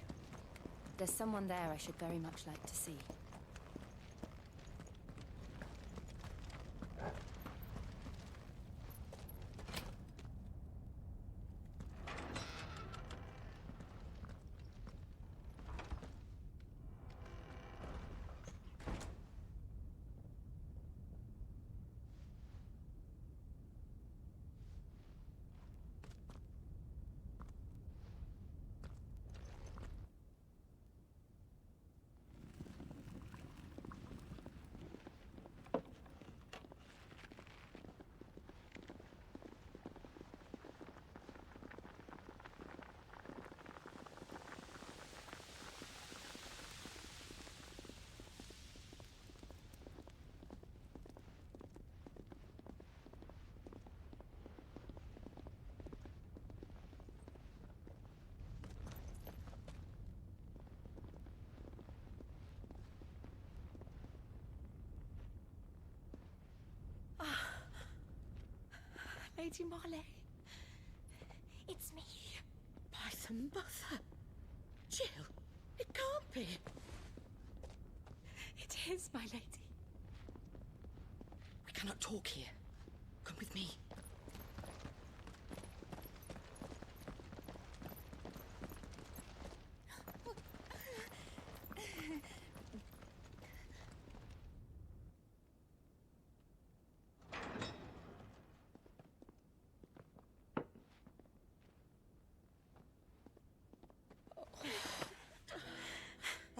There's someone there I should very much like to see. Lady Marley. It's me. By the mother. Jill, it can't be. It is, my lady. We cannot talk here. Come with me.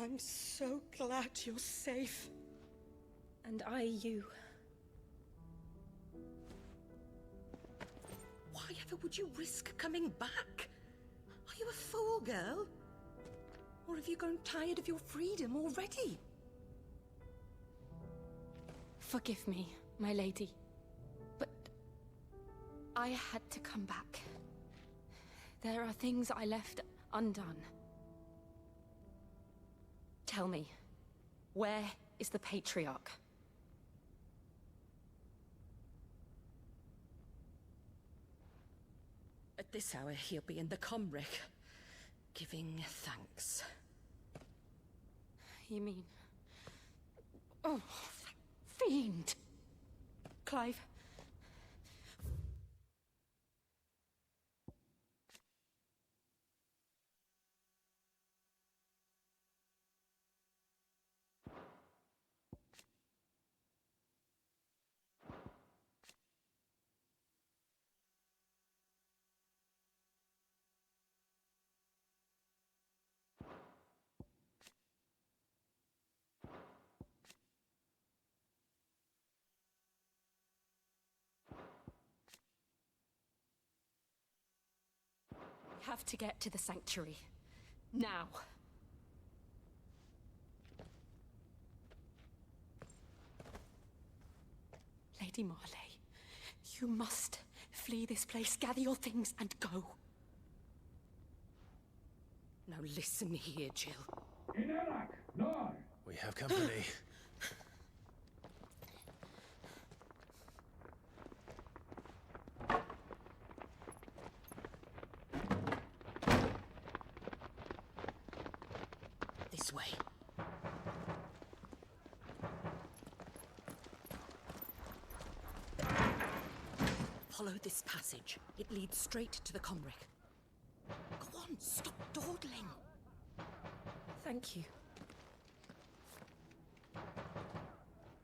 I'm so glad you're safe. And I you. Why ever would you risk coming back? Are you a fool, girl? Or have you grown tired of your freedom already? Forgive me, my lady. But I had to come back. There are things I left undone. Tell me, where is the Patriarch? At this hour, he'll be in the Comric, giving thanks. You mean... Oh, fiend! Clive... have to get to the sanctuary. Now. Lady Marley, you must flee this place, gather your things, and go. Now listen here, Jill. We have company. This way. Follow this passage. It leads straight to the Comric. Go on, stop dawdling. Thank you.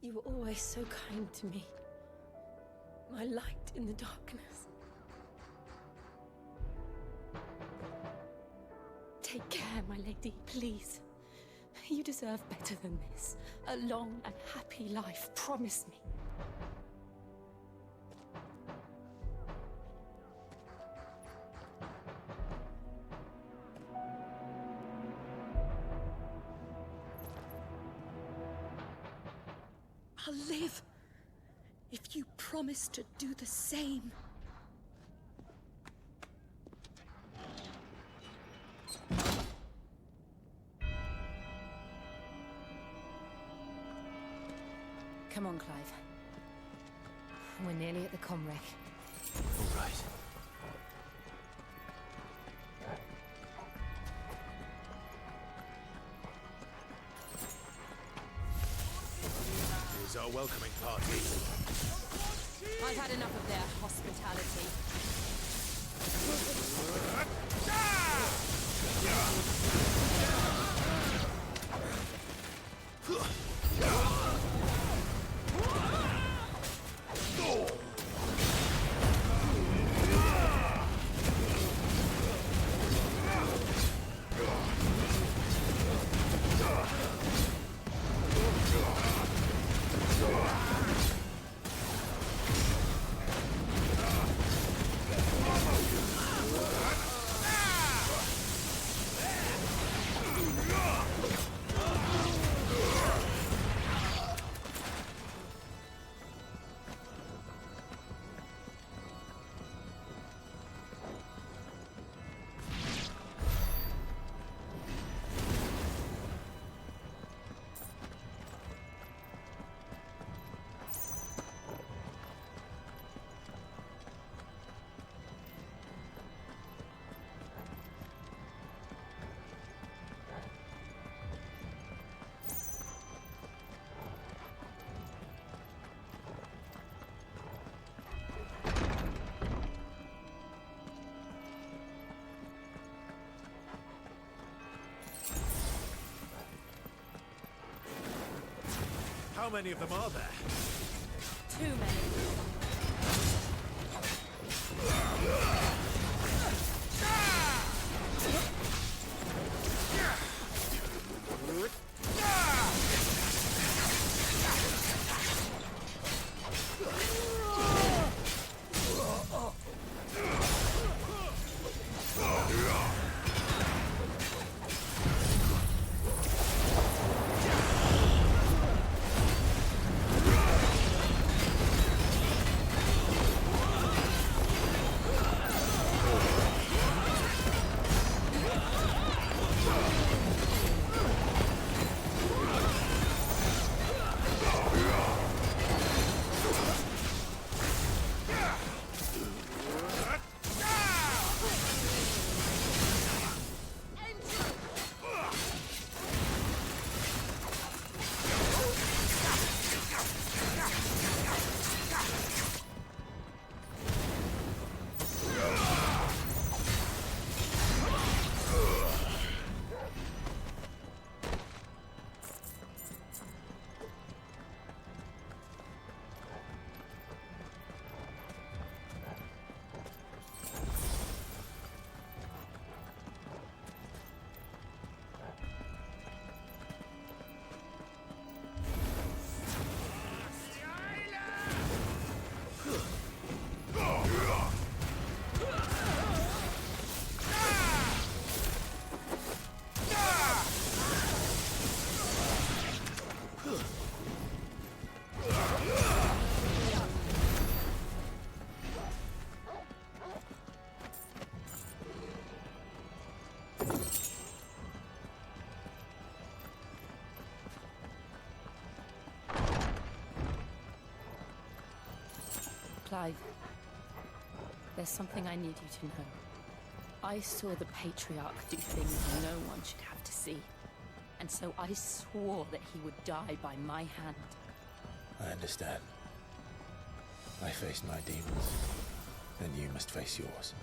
You were always so kind to me. My light in the darkness. Take care, my lady, please. You deserve better than this. A long and happy life, promise me. I'll live if you promise to do the same. Come on, Clive. We're nearly at the Comric. All right. Here's our welcoming party. I've had enough of their hospitality. How many of them are there? Too many. Clive, there's something I need you to know. I saw the Patriarch do things no one should have to see. And so I swore that he would die by my hand. I understand. I faced my demons, and you must face yours.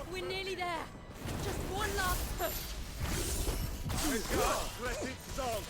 We're nearly there. Just one last push. May God bless its song.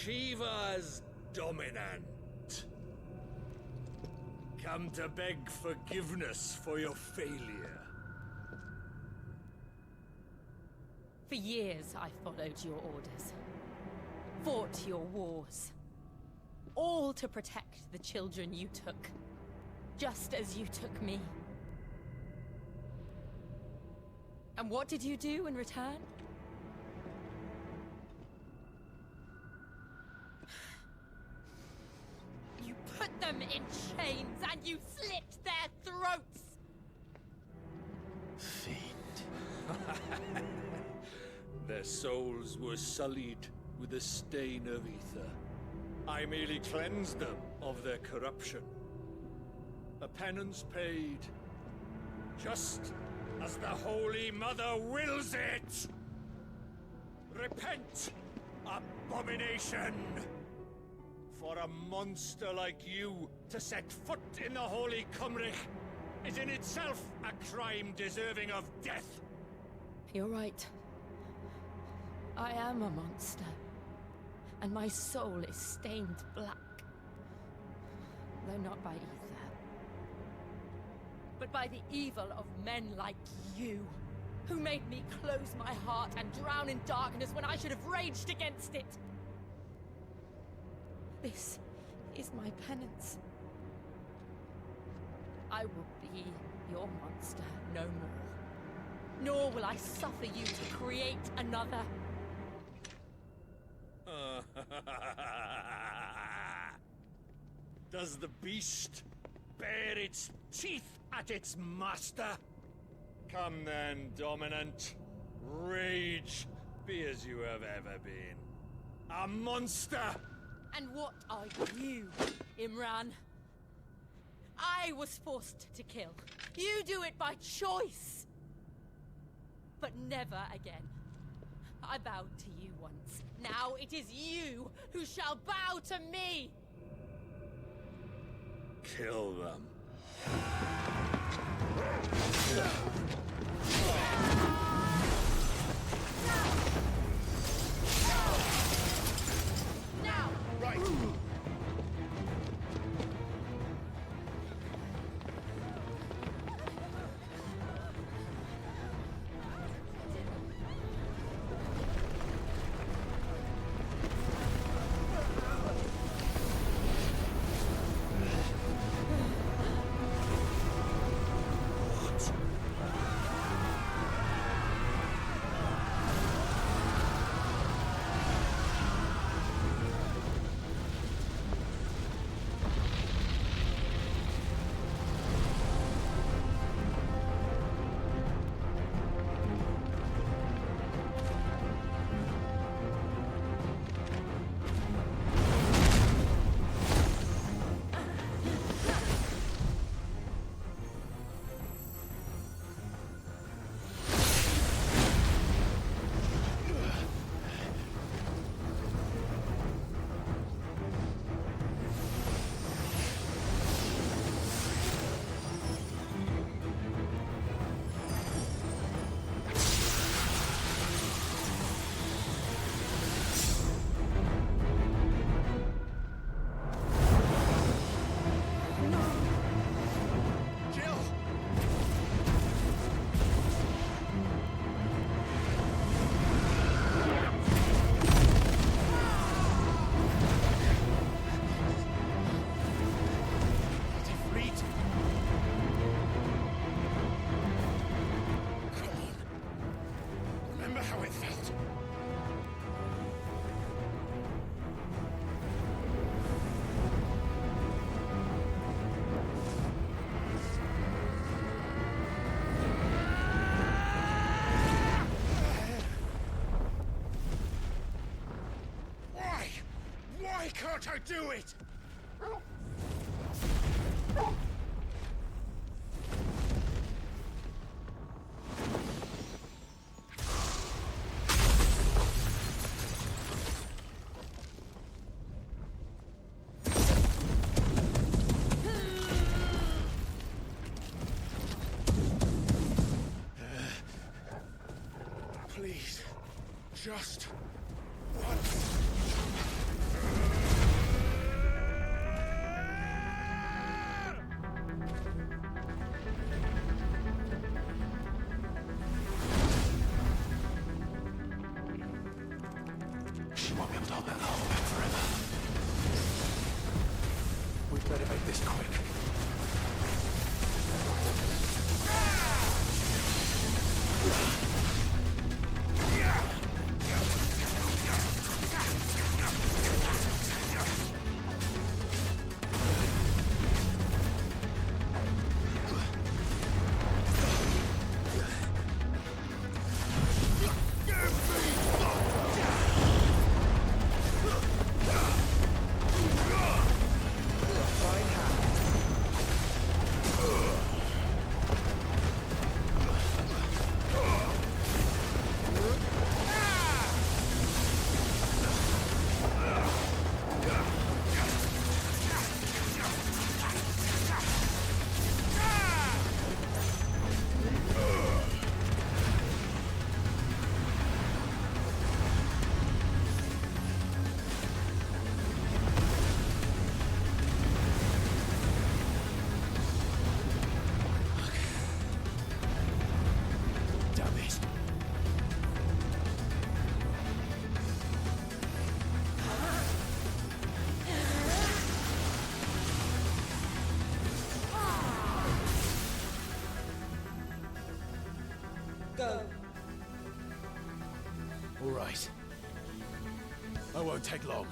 Shiva's dominant. Come to beg forgiveness for your failure. For years, I followed your orders. Fought your wars. All to protect the children you took. Just as you took me. And what did you do in return? You put them in chains and you slit their throats! Their souls were sullied with the stain of ether. I merely cleansed them of their corruption. A penance paid, just as the Holy Mother wills it! Repent, abomination! For a monster like you to set foot in the Holy Cymric is in itself a crime deserving of death. You're right. I am a monster. And my soul is stained black. Though not by ether. But by the evil of men like you. Who made me close my heart and drown in darkness when I should have raged against it. This is my penance. I will be your monster no more. Nor will I suffer you to create another. Does the beast bare its teeth at its master? Come then, Dominant. Rage, be as you have ever been. A monster! And what are you, Imran? I was forced to kill. You do it by choice. But never again. I bowed to you once. Now it is you who shall bow to me! Kill them. Now! Right! Why can't I do it? Please, just once. won't be able to hold that hole back forever. We'd better make this quick. Go. All right. I won't take long.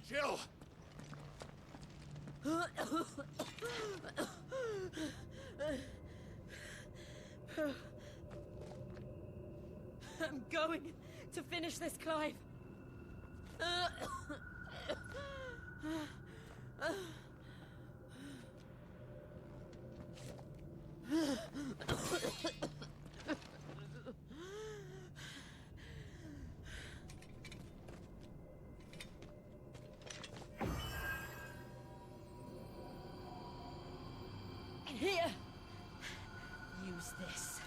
Jill! I'm going to finish this, Clive. Here. Use this.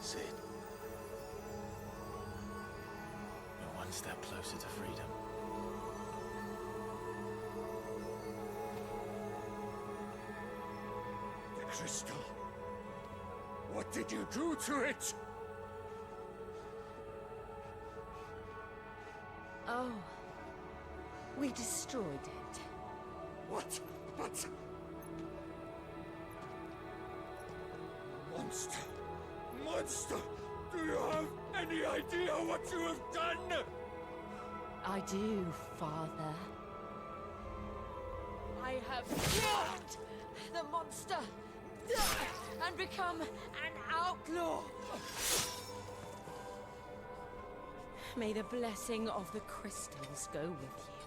Sid. You're one step closer to freedom. The crystal. What did you do to it? Oh. We destroyed it. What? But... Monster! Monster! Do you have any idea what you have done? I do, Father. I have killed the monster and become an outlaw. May the blessing of the crystals go with you.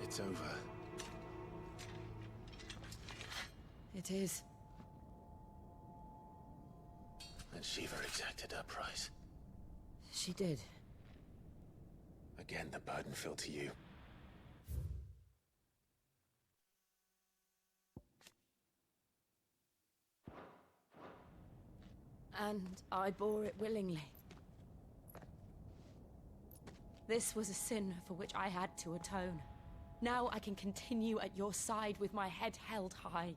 It's over. It is. And Shiva exacted her price. She did. Again, the burden fell to you. And I bore it willingly. This was a sin for which I had to atone. Now I can continue at your side with my head held high.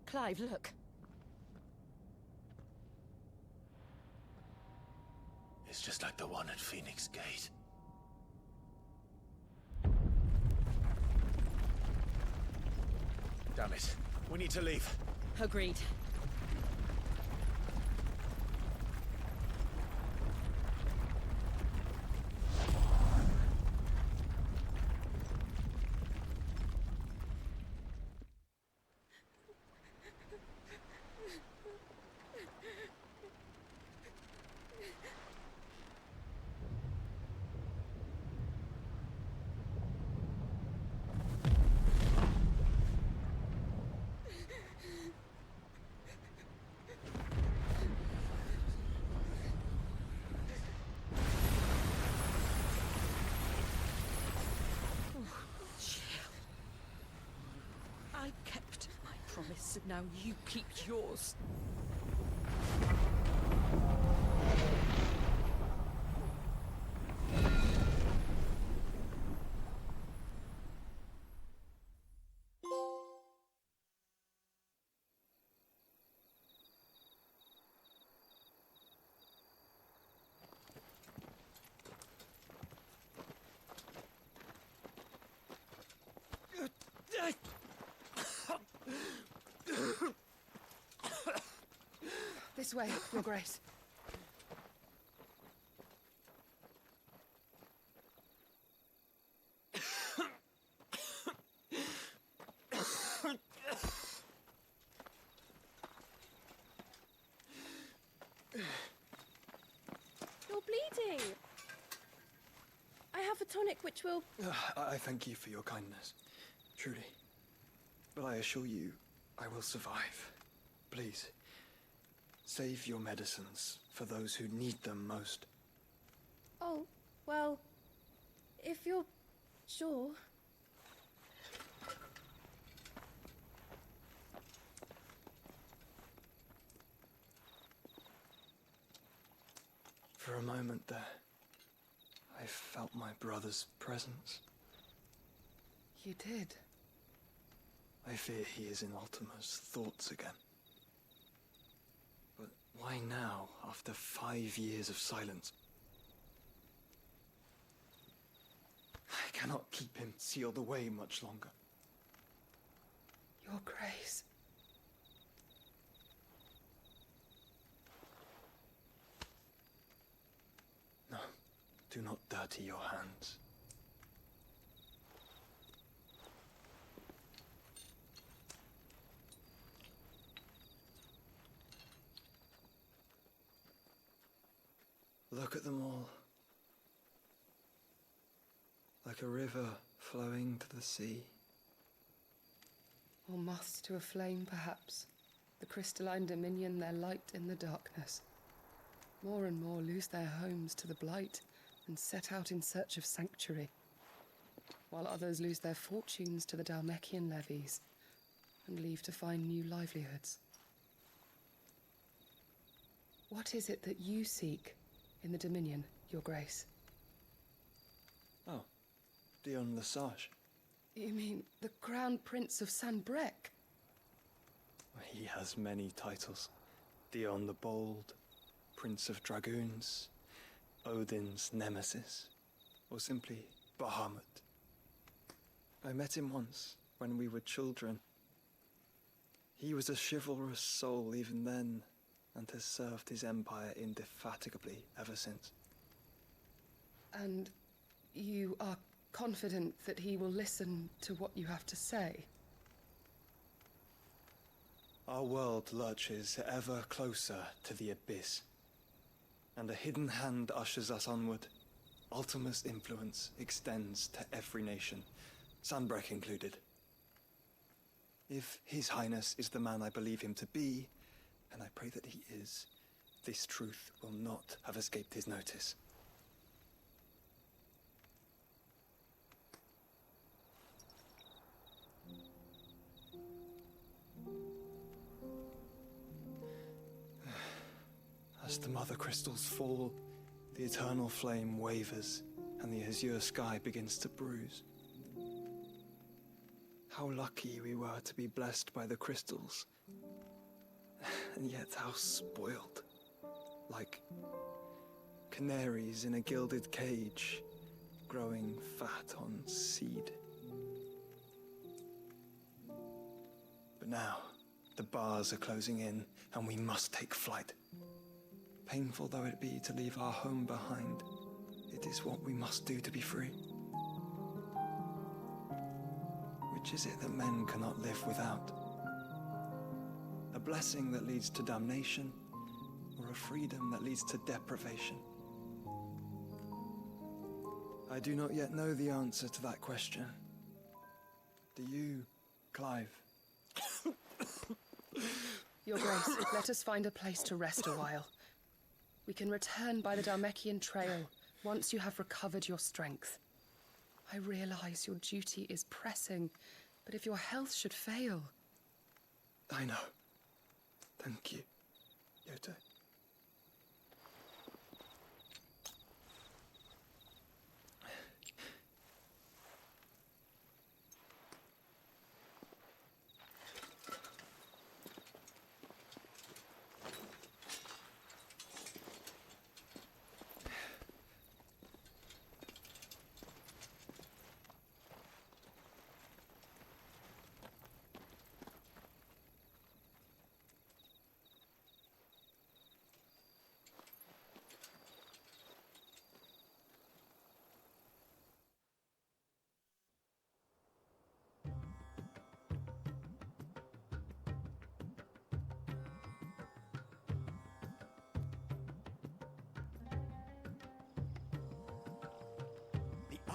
Clive, look. It's just like the one at Phoenix Gate. Damn it. We need to leave. Agreed. I kept my promise, now you keep yours. This way, Your Grace. You're bleeding. I have a tonic which will... I thank you for your kindness, truly. But I assure you, I will survive. Please, save your medicines for those who need them most. Oh, well, if you're sure... For a moment there, I felt my brother's presence. You did? I fear he is in Ultima's thoughts again. But why now, after 5 years of silence? I cannot keep him sealed away much longer. Your Grace. No, do not dirty your hands. Look at them all. Like a river flowing to the sea. Or moths to a flame, perhaps. The crystalline dominion their light in the darkness. More and more lose their homes to the blight and set out in search of sanctuary, while others lose their fortunes to the Dhalmekian levies and leave to find new livelihoods. What is it that you seek in the Dominion, Your Grace? Oh, Dion Lesage. You mean the Crown Prince of Sanbreque? He has many titles. Dion the Bold, Prince of Dragoons, Odin's Nemesis, or simply Bahamut. I met him once, when we were children. He was a chivalrous soul even then, and has served his empire indefatigably ever since. And you are confident that he will listen to what you have to say? Our world lurches ever closer to the abyss, and a hidden hand ushers us onward. Ultima's influence extends to every nation, Sanbreque included. If His Highness is the man I believe him to be, and I pray that he is, this truth will not have escaped his notice. As the mother crystals fall, the eternal flame wavers, and the azure sky begins to bruise. How lucky we were to be blessed by the crystals, and yet how spoiled. Like canaries in a gilded cage, growing fat on seed. But now, the bars are closing in, and we must take flight. Painful though it be to leave our home behind, it is what we must do to be free. Which is it that men cannot live without? A blessing that leads to damnation, or a freedom that leads to deprivation? I do not yet know the answer to that question. Do you, Clive? Your Grace, let us find a place to rest a while. We can return by the Dhalmekian trail once you have recovered your strength. I realize your duty is pressing, but if your health should fail... I know. Thank you, Yoto.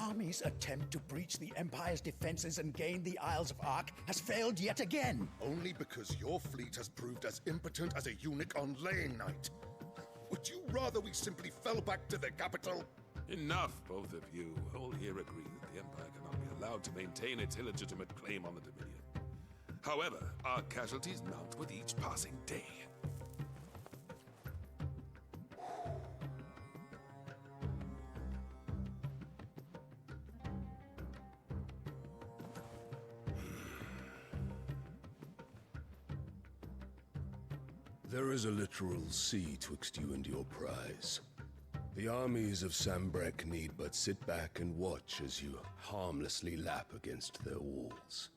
army's attempt to breach the Empire's defenses and gain the Isles of Ark has failed yet again. Only because your fleet has proved as impotent as a eunuch on laying night. Would you rather we simply fell back to the capital? Enough, both of you. All here agree that the Empire cannot be allowed to maintain its illegitimate claim on the Dominion. However, our casualties mount with each passing day. There is a literal sea twixt you and your prize. The armies of Sambrek need but sit back and watch as you harmlessly lap against their walls.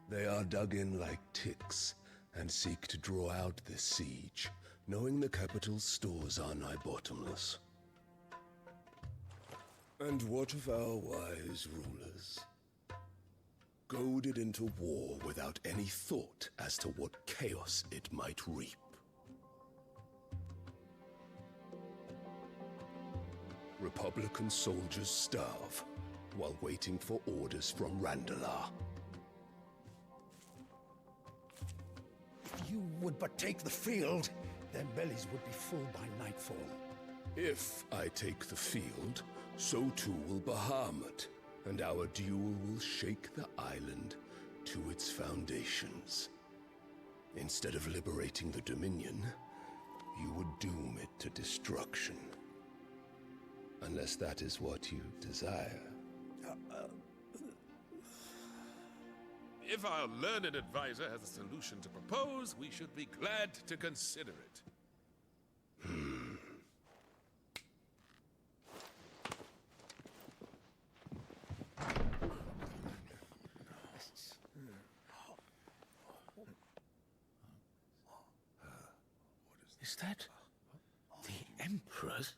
They are dug in like ticks and seek to draw out this siege, knowing the capital's stores are nigh bottomless. And what of our wise rulers? Goaded into war without any thought as to what chaos it might reap. Republican soldiers starve while waiting for orders from Randalar. If you would but take the field, their bellies would be full by nightfall. If I take the field, so too will Bahamut, and our duel will shake the island to its foundations. Instead of liberating the Dominion, you would doom it to destruction. Unless that is what you desire. If our learned advisor has a solution to propose, we should be glad to consider it. Is that the Emperor's?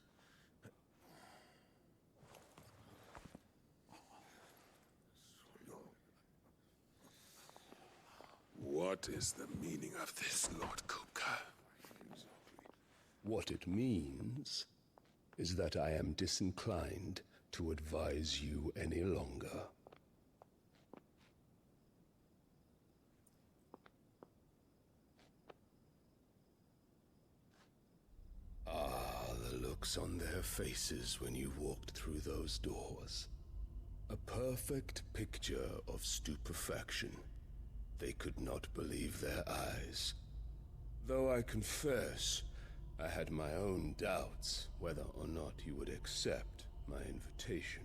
What is the meaning of this, Lord Kupka? What it means is that I am disinclined to advise you any longer. The looks on their faces when you walked through those doors. A perfect picture of stupefaction. They could not believe their eyes. Though I confess, I had my own doubts whether or not you would accept my invitation.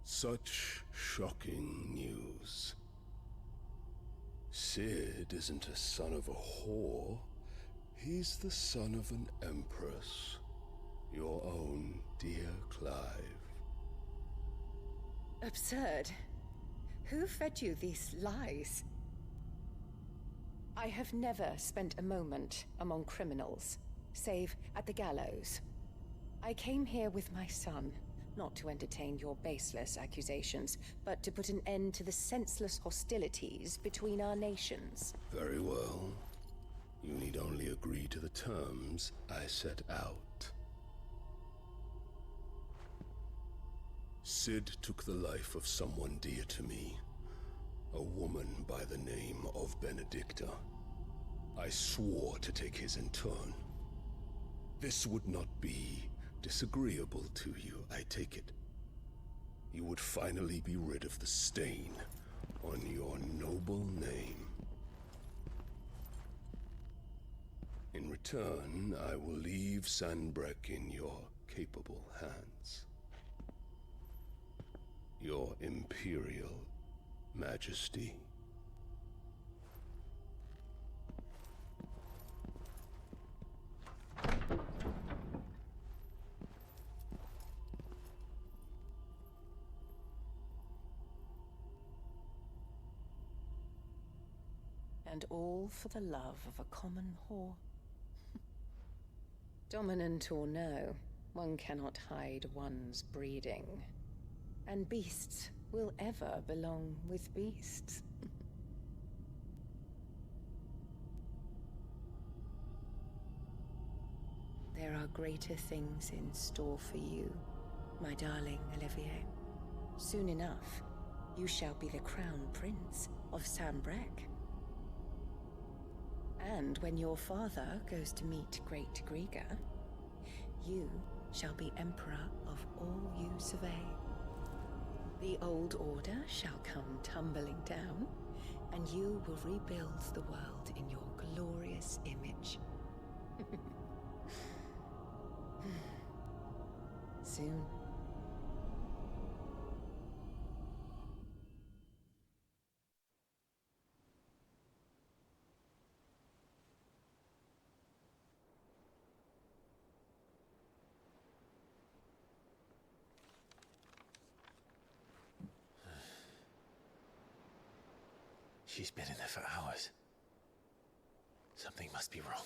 Such shocking news. Sid isn't a son of a whore. He's the son of an empress. Your own dear Clive. Absurd. Who fed you these lies? I have never spent a moment among criminals, save at the gallows. I came here with my son, not to entertain your baseless accusations, but to put an end to the senseless hostilities between our nations. Very well. You need only agree to the terms I set out. Sid took the life of someone dear to me, a woman by the name of Benedicta. I swore to take his in turn. This would not be disagreeable to you, I take it. You would finally be rid of the stain on your noble name. In return, I will leave Sanbrek in your capable hands. Your Imperial Majesty. And all for the love of a common whore. Dominant or no, one cannot hide one's breeding. And beasts will ever belong with beasts. There are greater things in store for you, my darling Olivier. Soon enough, you shall be the crown prince of Sambrec. And when your father goes to meet Great Griga, you shall be emperor of all you survey. The old order shall come tumbling down, and you will rebuild the world in your glorious image. Soon. She's been in there for hours. Something must be wrong.